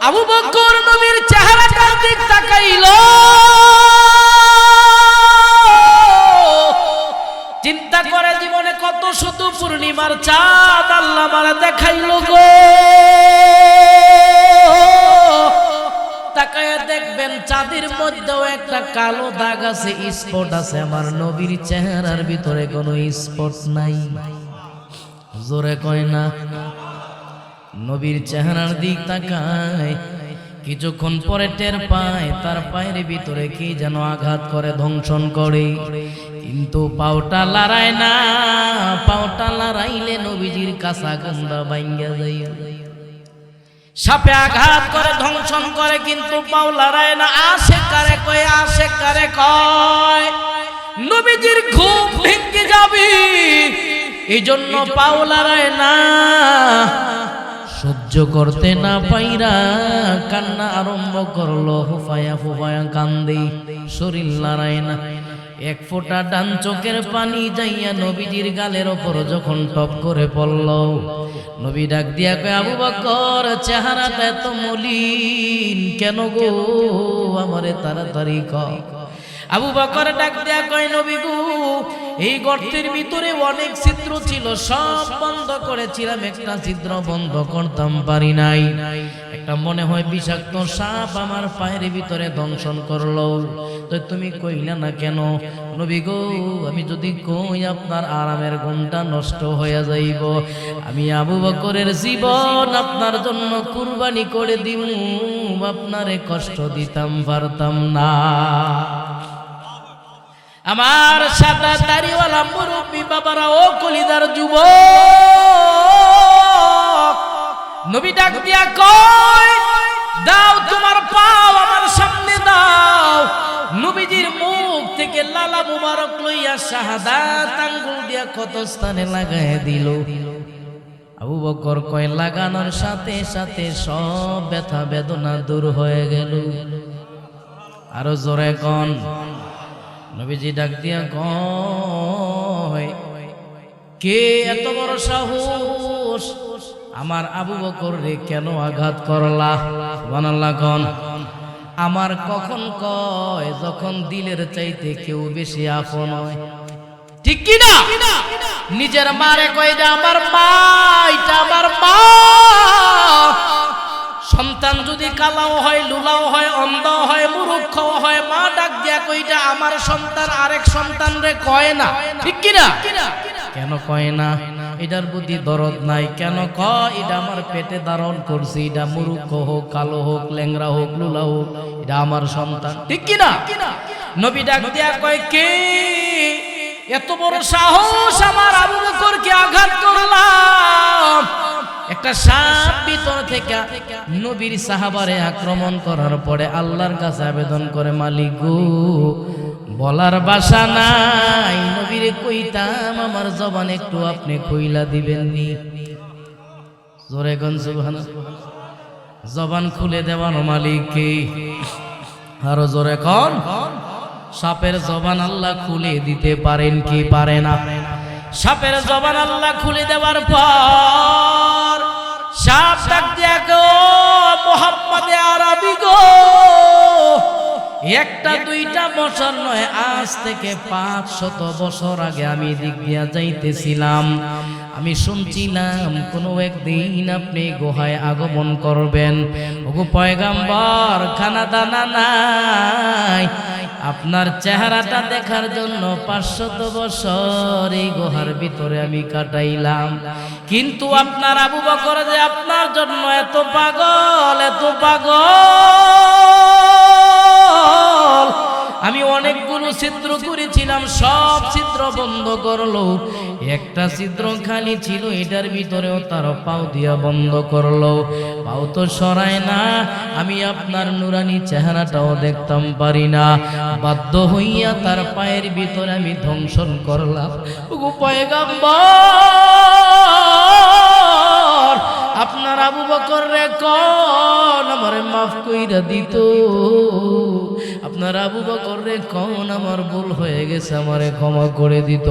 A: আবু বকর নবীর চেহারাটার দিক তাকাইলো, চিন্তা করে জীবনে কত শত পূর্ণিমার চাঁদ আল্লাহ আমারে দেখাইলো গো। তাকায় দেখবেন চাঁদের মধ্যেও একটা কালো দাগ আছে, স্পট আছে। আমার নবীর চেহারার ভিতরে কোনো স্পট নাই। জোরে কয় না। নবীর চেহারার দিক তাকায়, কিছুক্ষণ পরে টের পায় তার পায়ের ভিতরে কি যেন আঘাত করে, ধ্বংসন করে, কিন্তু পাওটা লড়ায় না। পাওটা লড়াইলে নবীজির কাঁচা গন্ধা ভাঙ্গা যায়। সাপে আঘাত করে, ধ্বংসন করে, কিন্তু পাও লড়ায় না। আসে কারে কয়, আসে কারে কয়, নবীজির ঘুম ভেঙে যাবে, এই জন্য পাও লড়ায় না। সহ্য করতে না পাইরা কান্না আরম্ভ করলো, হুফায়া হুফায়া কান্দে, শরীর লড়ায় না। এক ফোঁটা ডান চোখের পানি যাইয়া নবীজির গালের ওপর যখন টপ করে পড়ল, নবী ডাক দিয়া কয়, আবু বকর চেহারাটা এত মলিন কেন গো, আমারে তাড়াতাড়ি কও। আবু বকর ডাক দিয়া কয়, নবী গো, এই গর্তের ভিতরে অনেক ছিদ্র ছিল, সব বন্ধ করেছিলাম, একটা ছিদ্র বন্ধ করতাম পারি নাই। একটা মনে হয় বিষাক্ত সাপ আমার পায়ের ভিতরে দংশন করলো, তো তুমি কইলা না কেন? নবী গো, আমি যদি কই আপনার আরামের ঘুমটা নষ্ট হয়ে যাইব, আমি আবু বকরের জীবন আপনার জন্য কুরবানি করে দিব, আপনারে কষ্ট দিতাম পারতাম না। আমার সাদা দাড়িওয়ালা মুরব্বী বাবারা, ও কলিদার যুবক, নবী ডাক দিয়া কয়, দাও তোমার পাও আমার সামনে দাও। নবীজির মুখ থেকে লালা মুবারক লইয়া শাহাদাত আঙ্গুল দিয়া ক্ষত স্থানে লাগায় দিল। আবু বকর কয়, লাগানোর সাথে সাথে সব ব্যথা বেদনা দূর হয়ে গেল। আরো জোরে কোন। নবীজি ডাক দিয়া কয়, কে এত বড় সাহস, আমার আবু বকর রে কেন আঘাত করলা? সুবহানাল্লাহ কোন। আমার কখন কয়, যখন দিলের চাইতে কেউ বেশি আপন হয়, ঠিক কি না? নিজের মারে কয়, এটা আমার মা, এটা আমার মা। সন্তান যদি কালাও হয়, লুলাও হয়, অন্ধ হয়, মূর্খ হয়, মা ডাক দিয়া কইটা আমার সন্তান আরেক সন্তান রে কয় না, ঠিক কি না? কেন কয় না? এটার প্রতি দরদ নাই। কেন কয়, এটা আমার পেটে ধারণ করছি, এটা মূর্খ হোক, কালো হোক, ল্যাংরা হোক, লুলা হোক, এটা আমার সন্তান, ঠিক কি না? নবী ডাক দিয়া কয়, কে এত বড় সাহস আমার আবু বকরকে আঘাত করলাম? একটা সাপ ভিতর থেকে নবীর সাহাবারে আক্রমণ করার পরে আল্লাহর কাছে আবেদন করে, মালিক গো, বলার ভাষা নাই, নবীরে কইতাম, আমার জবান একটু আপনি খুইলা দিবেন নি? জোরে কোন সুবহানাল্লাহ। জবান খুলে দেওয়ার মালিক কে? আরো জোরে কোন। সাপের জবান আল্লাহ খুলে দিতে পারেন কি পারে না? সাপের জবান আল্লাহ খুলে দেওয়ার পর সাপ ডাক দিয়া কয়, মুহাম্মদে আরবি গো, একটা দুইটা বছর নয়, আজ থেকে 500 বছর আগে আমি দিক দিয়া যাইতেছিলাম, আমি শুনছিলাম কোনো একদিন আপনি গুহায় আগমন করবেন। ওগো পয়গাম্বর, খানা দানা নাই, আপনার চেহারাটা দেখার জন্য 500 বছর এই গুহার ভিতরে আমি কাটাইলাম, কিন্তু আপনার আবু বকর যে আপনার জন্য এত পাগল, এত পাগল, আমি অনেকগুলো ছিদ্র করেছিলাম, সব ছিদ্র বন্ধ করলো, একটা ছিদ্র খালি ছিল, এটার ভিতরেও তার পাও দিয়া বন্ধ করলো, পাও তো সরায় না, আমি আপনার নুরানি চেহারাটাও দেখতাম পারি না, বাধ্য হইয়া তার পায়ের ভিতরে আমি ধ্বংসন করলাম। ওগো পয়গাম্বর, আবু বকর রে কোন আমারে মাফ কইরা দিত, আপনার আবু বকর রে কোন আমার ভুল হয়ে গেছে আমারে ক্ষমা করে দিত।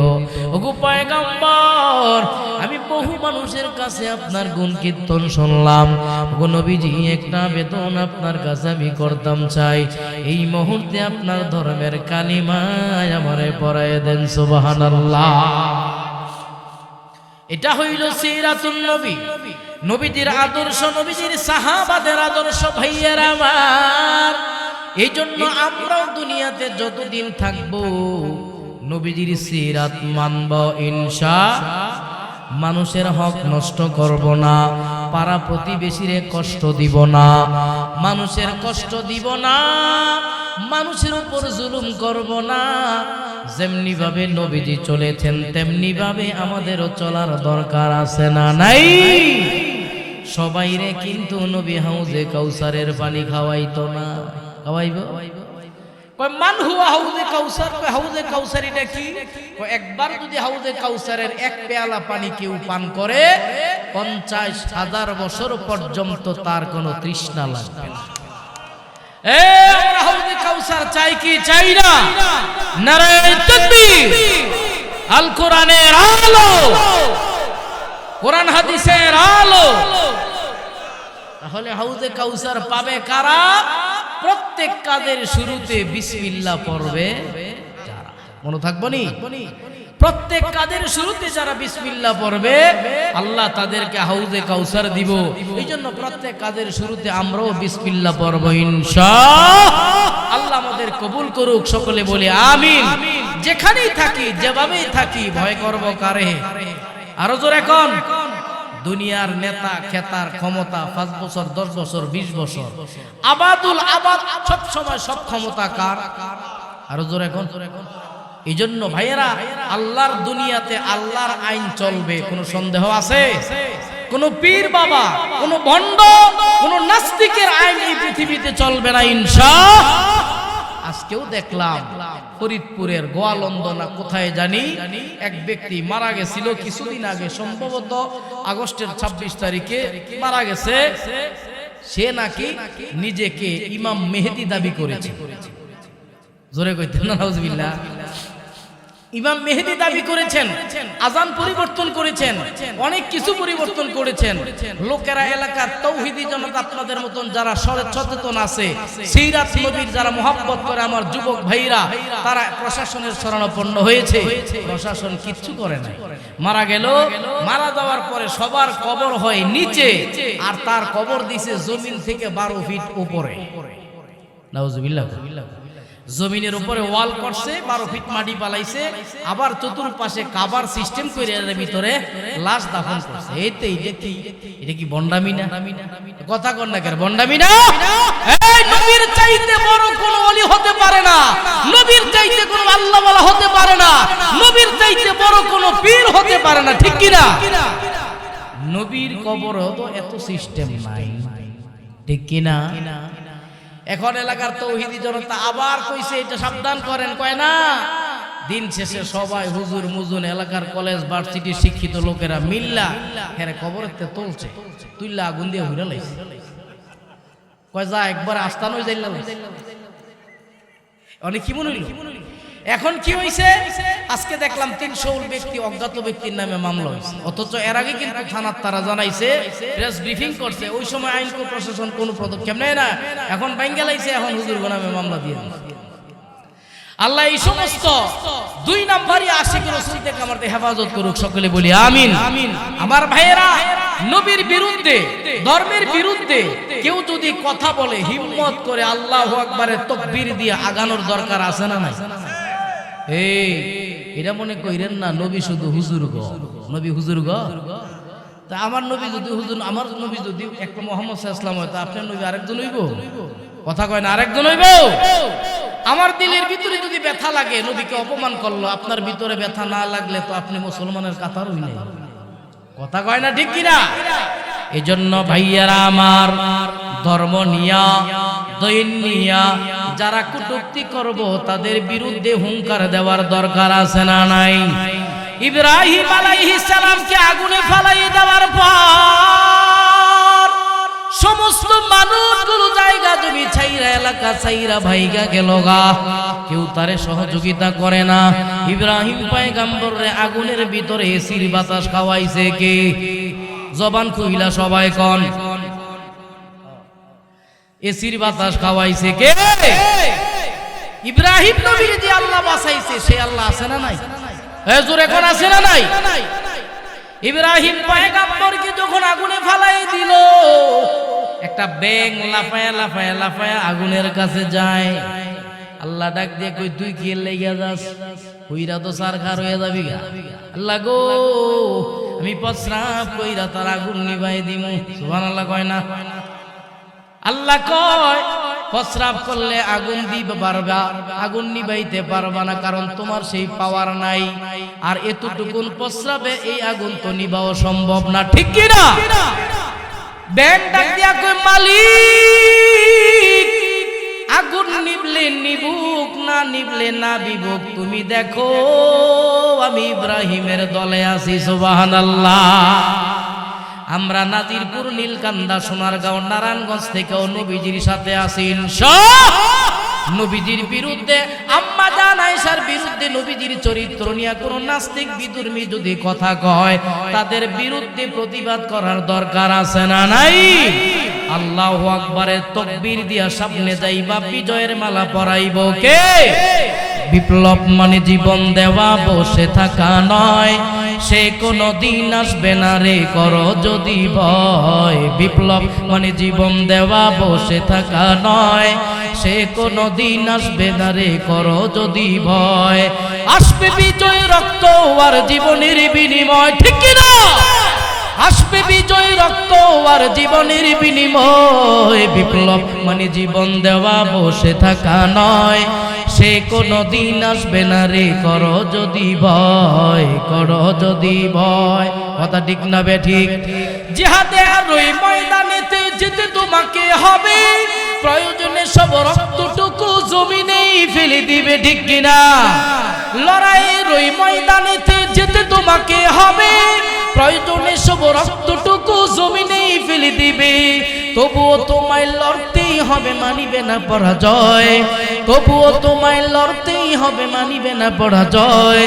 A: ওগো পয়গম্বর, আমি বহু মানুষের কাছে আপনার গুণ কীর্তন শুনলাম। ওগো নবীজি, একটা বেতন আপনার কাছে আমি করতাম চাই, এই মুহূর্তে আপনার ধর্মের কালিমায় আমারে পড়ায় দেন। সুবহানাল্লাহ। এটা হইল সিরাতুন নবী, নবীজির আদর্শ, নবীজির সাহাবাদের আদর্শ। ভাইয়েরা আমার, এই জন্য আমরাও দুনিয়াতে যতদিন থাকবো নবীজির সিরাত মানব ইনশাআল্লাহ। মানুষের হক নষ্ট করব না, পাড়া প্রতিবেশীরে কষ্ট দিব না, মানুষের কষ্ট দিব না, মানুষের উপর জুলুম করব না। যেমনি ভাবে নবীজি চলেছেন তেমনি ভাবে আমাদেরও চলার দরকার আছে না নাই? সবাইরে কিন্তু নবী হাউজে কাউসারের পানি খাওয়াইতো না। খাওয়াইব? কয় মান হুয়া হাউজে কাউসার। কয় হাউজে কাউসার এটা কি? কয় একবার যদি হাউজে কাউসারের এক পেয়ালা পানি কেউ পান করে 50,000 বছর পর্যন্ত তার কোনো তৃষ্ণা লাগবে না। আমরা হাউজে কাউসার চাই কি চাই না? নারায়ে তাকবীর। আল কোরআনের আলো, কোরআন হাদিসের আলো। তাহলে হাউজে কাউসার পাবে কারা? প্রত্যেক কাজের শুরুতে বিসমিল্লাহ পড়বে যারা। মনে থাকবো নি? প্রত্যেক কাজের শুরুতে যারা বিসমিল্লাহ পড়বে আল্লাহ তাদেরকে হাউজে কাউসার দিব। এই জন্য প্রত্যেক কাজের শুরুতে আমরাও বিসমিল্লাহ পড়ব ইনশাআল্লাহ। আল্লাহ আমাদের কবুল করুক, সকলে বলি আমিন। যেখানেই থাকি, যেভাবেই থাকি, ভয় করব কারে? আরো জোরে কোন? দুনিয়ার নেতা খেতার ক্ষমতা 5 বছর 10 বছর 20 বছর, আবাদুল আবাদ সব সময় সব ক্ষমতা কার? আরো জোরে কোন? এই জন্য ভাইয়েরা, আল্লাহর দুনিয়াতে আল্লাহর আইন চলবে, কোনো সন্দেহ আছে? কোন পীর বাবা, কোন ভণ্ড, কোন নাস্তিকের আইন এই পৃথিবীতে চলবে না ইনশাআল্লাহ। আজকেও দেখলাম ফরিদপুরের গোয়ালন্দনা কোথায় জানি এক ব্যক্তি মারা গেছিল কিছুদিন আগে, সম্ভবত আগস্টের 26 তারিখে মারা গেছে। সে নাকি নিজেকে ইমাম মেহেদী দাবি করেছে। জোরে কইতেন না নাউজুবিল্লাহ। ইমাম মেহেদী দাবি করেছেন, আজান পরিবর্তন করেছেন, অনেক কিছু পরিবর্তন করেছেন। লোকেরা, এলাকার তৌহিদি জনতা, আপনাদের মতন যারা সচেতন আছে, সিরাত নবীর যারা মহব্বত করে আমার যুবক ভাইরা, তারা প্রশাসনের শরণাপন্ন হয়েছে। প্রশাসন কিচ্ছু করে না। মারা গেল, মারা যাওয়ার পরে সবার কবর হয় নিচে, আর তার কবর দিছে জমিন থেকে 12 ফিট উপরে। নাউজুবিল্লাহ। জমিনের উপরে ওয়াল করছে, 12 ফিট মাটি পালাইছে, আবার চতুর্পাশে কাবার সিস্টেম করে এর ভিতরে লাশ দাফন করছে। এইতেই দেখি এটা কি বন্ডামি না? কথা কন না কেন? বন্ডামি না? এই নবীর চাইতে বড় কোন ওলি হতে পারে না, নবীর চাইতে কোন আল্লাহওয়ালা হতে পারে না, নবীর চাইতে বড় কোন পীর হতে পারে না, ঠিক কি না? নবীর কবরে তো এত সিস্টেম নাই, ঠিক কি না? এখন এলাকার তৌহিদি জনতা আবার কইছে এটা সাবধান করেন, কয় না। দিন শেষে সবাই হুজুর মুজুন, এলাকার কলেজ ভার্সিটি শিক্ষিত লোকেরা মিল্লা হেরে কবরেতে তুলছে, তুইলা আগুন দিয়ে হইরা লাইছে। কয় যা একবার আস্তানই যাইলা লাইছে। অনেক কি মনে হইল? এখন কি হইছে? আজকে দেখলাম 300 ব্যক্তি, অজ্ঞাত ব্যক্তির নামে মামলা হইছে। অথচ এর আগে কিন্তু থানার তারা জানাইছে, প্রেস ব্রিফিং করছে, ওই সময় আইন প্রশাসন কোনো পদক্ষেপ নেয় না। এখন বাইঙ্গা লাইছে, এখন হুজুর নামে মামলা দিয়ে দিয়েছে। আল্লাহ এই সমস্ত 2 নাম্বারই আশিক রাসূল থেকে আমাদের হেফাজত করুক, সকলে বলি আমিন। আমার ভাইয়েরা, নবীর বিরুদ্ধে, ধর্মের বিরুদ্ধে কেউ যদি কথা বলে, হিম্মত করে আল্লাহু আকবারের তাকবীর দিয়ে আগানোর দরকার আছে না নাই? এই এটা মনে কইরেন না নবী শুধু হুজুর গো, নবী হুজুর গো। তা আমার নবী যদি হুজুর, আমার নবী যদি একটা মুহাম্মদ সাল্লাল্লাহু আলাইহি ওয়াসাল্লাম হয়, তা আপনার নবী আরেকজন হইব? কথা কয় না, আরেকজন হইব? আমার দিলের ভিতরে যদি ব্যথা লাগে, নবীকে অপমান করলো, আপনার ভিতরে ব্যথা না লাগলে তো আপনি মুসলমানের কাতারই নাই। কথা কয় না, ঠিক কিনা? এজন্য ভাইয়ারা আমার, ধর্ম নিয়া, দইন নিয়া যারা কটূক্তি করব তাদের বিরুদ্ধে হুঙ্কার দেওয়ার দরকার আছে না নাই? ইব্রাহিম আলাইহিস সালামকে আগুনে ফালাই দেওয়ার পর সমস্ত মানুষগুলো জায়গা জমি ছাইরা এলাকা ছাইরা ভাইগা গেল গা, কেউ তারে সহযোগিতা করে না। ইব্রাহিম পয়গম্বরে আগুনের ভিতরে এসির বাতাস খাওয়াইছে কে? জবান খুইলা সবাই কোন, এসির বাতাস খাওয়াইছে কে? ইব্রাহিম নবীর যে আল্লাহ বাঁচাইছে সে আল্লাহ আছে না নাই? জোরে কোন আছে না নাই? ইব্রাহিম পয়গম্বরকে যখন আগুনে ফালাই দিল, একটা ব্যাঙ লাফায়া লাফায়া লাফায়া আগুনের কাছে যায়। আল্লাহ ডাক দিয়ে কই তুই কি লেগে যাস? কইরা তো সারখার হয়ে যাবি গা। আল্লাহ গো আমি প্রস্রাব কইরা তার আগুন নিভাই দিমু। সুবহানাল্লাহ কয় না? আল্লাহ কয় প্রস্রাব করলে আগুন দিতে পারবা, আগুন নিভাইতে পারবা না, কারণ তোমার সেই পাওয়ার নাই। আর এতটুকুন প্রস্রাবে এই আগুন তো নিভাও সম্ভব না, ঠিক কি না? ব্যাং ডাক দিয়া কই মালিক আগুন নিভলে নিবুক, না নিভলে না বিবুক, তুমি দেখো আমি ইব্রাহিমের দলে আছি। সুবহানাল্লাহ। আমরা নাজিরপুর, নীলকান্দা, সোনারগাঁও, নারায়ণগঞ্জ থেকেও নবীজির সাথে আছি ইনশাআল্লাহ। নবীজির বিরুদ্ধে, আম্মা জান আয়েশার বিরুদ্ধে, নবীজির চরিত্র নিয়ে কোন নাস্তিক বিধর্মী যদি কথা কয়, তাদের বিরুদ্ধে প্রতিবাদ করার দরকার আছে না নাই? আল্লাহু আকবারের তাকবীর দিয়া সামনে যাইবা, বিজয়ের মালা পরাইব কে? বিপ্লব মানে জীবন দেওয়া, বসে থাকা নয়, সে কোনো দিন আসবে না রে, করো যদি ভয়। বিপ্লব মানে জীবন দেওয়া, বসে থাকা নয়, সে কোনো দিন আসবে না রে, করো যদি ভয়। আসবে বিজয়, রক্ত আর জীবনের বিনিময়, ঠিক কি না? আসবে বিজয়, রক্ত আর জীবনের বিনিময়। বিপ্লব মানে জীবন দেওয়া, বসে থাকা নয়, সে কোনো দিন আসবে না রে, করো যদি ভয়, করো যদি ভয়। কথা ঠিক না বে ঠিক? জিহাদে আর ওই ময়দানেতে যেতে তোমাকে হবে, প্রয়োজনে সব রক্তটুকু জমিনেই ফেলে দিবে, ঠিক কিনা? লড়াইয়ের ওই ময়দানেতে যেতে তোমাকে হবে, প্রয়োজনে সব রক্তটুকু জমিনেই ফেলে দিবে, তবুও তোমায় লড়তেই হবে, মানিবে না পরাজয়। তবুও তোমায় লড়তেই হবে, মানিবে না পরাজয়।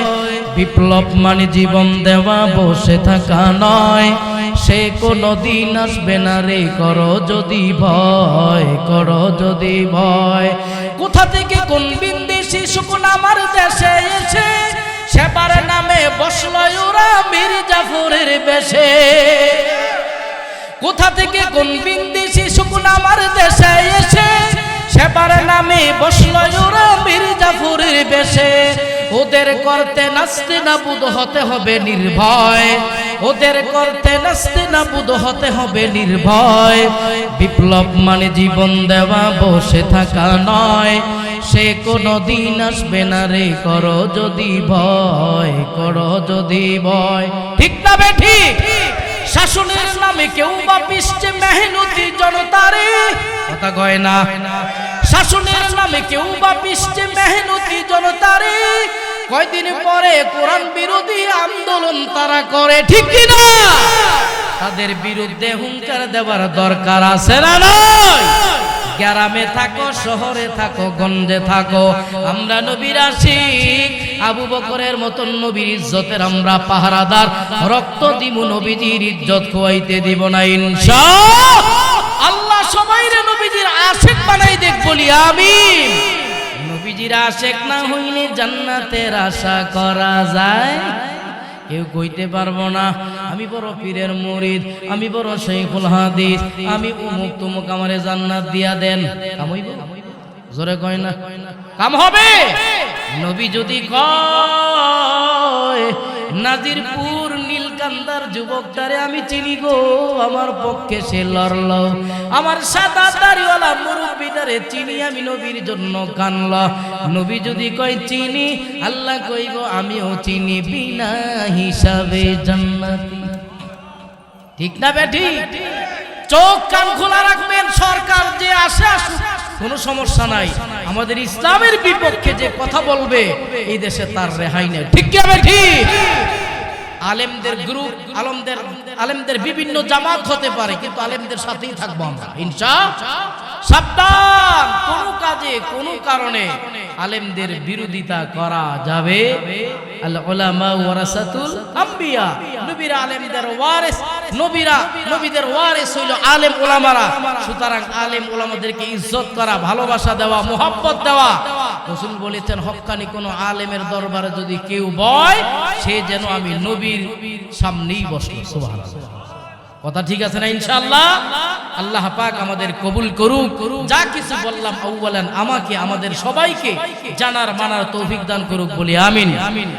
A: বিপ্লব মানে জীবন দেওয়া, বসে থাকা নয়, সে কোনো দিন আসবে না রে, করো যদি ভয়, করো যদি ভয়। কোথা থেকে কোন বিন্দেশি শকুন আমার দেশে এসে, সেবার নামে বসল ওরা মীর জাফরের বেশে। কোথা থেকে কোন বিন্দেশি শকুন আমার দেশে এসে, সেবার নামে বসল ওরা মীর জাফরের বেশে। ওদের করতে নাচতে নাবুদ হতে হবে নির্ভয়, ওদের করতে নাচতে নাবুদ হতে হবে নির্ভয়। বিপ্লব মানে জীবন দেওয়া, বসে থাকা নয়, সে কোনো দিন আসবে না রে, করো যদি ভয়, করো যদি ভয়। ঠিক না বে ঠিক? শাসনের নামে কেউ বা পিষ্টে মেহনতি জনতারে, কথা কয় না? শাসনের নামে কেউ বা পিষ্টে মেহনতি জনতারে, কয়দিন পরে কোরআন বিরোধী আন্দোলন তারা করে, ঠিক কি না? তাদের বিরুদ্ধে হুঙ্কার দেওয়ার দরকার আছে না নয়? গ্রামে থাকো, শহরে থাকো, গঞ্জে থাকো, আমরা নবীর আশিক, আবু বকরের মতন নবীর ইজ্জতের আমরা পাহারাদার। রক্ত দিব, নবীজির ইজ্জত খোয়াইতে দিব না ইনশাআল্লাহ। আল্লাহ সবাইরে নবীজির আশিক বানাই দেখ, বলি আমিন। নবীজির আশিক না হইলে জান্নাতের আশা করা যায়? কেউ কইতে পারবো না আমি বড় পীরের মুরিদ, আমি বড় শাইখুল হাদিস, আমি অমুক তমুক, আমারে জান্নাত দিয়া দেন। কাম হইব? জোরে কয় না? কাম হবে? নবী যদি কয় নাজিরপুর নীলকান্দার যুবকটারে আমি চিনি গো, আমার পক্ষে সে লড়ল, আমার সাদা দাড়িওয়ালা মুরব্বিটারে চিনি আমি, নবীর জন্য কানল। নবী যদি কয় চিনি, আল্লাহ কইব আমিও চিনি, বিনা হিসাবে জান্নাতি। ঠিক না বেঠি? চোখ কান খোলা রাখবেন, সরকার যে আসে আসুক, কোনো সমস্যা নাই। আমাদের ইসলামের বিপক্ষে যে কথা বলবে এই দেশে তার রেহাই নেই, ঠিক কি বেঠি? আলেমদের গ্রুপ, আলেমদের বিভিন্ন জামাত হতে পারে, কিন্তু আলেমদের সাথেই থাকবো আমরা ইনশাআল্লাহ। সাবধান, কোন কাজে কোন কারণে আলেমদের বিরোধিতা করা যাবে। আল উলামা ওয়ারাসাতুল আম্বিয়া, নবীরা আলেমদের ওয়ারিস, নবীদের ওয়ারিস হইল আলেম উলামারা। সুতরাং আলেম উলামাদেরকে ইজ্জত করা, ভালোবাসা দেওয়া, মোহাব্বত দেওয়া। রাসূল বলেছেন হক্কানি কোন আলেমের দরবারে যদি কেউ বয়, সে যেন আমি নবীর সামনেই বসলো। সুবহানাল্লাহ, কথা ঠিক আছে না ইনশাআল্লাহ? আল্লাহ পাক আমাদের কবুল করুক। যা কিছু বললাম আউয়ালান আমাকে, আমাদের সবাইকে জানার মানার তৌফিক দান করুক বলি আমিন।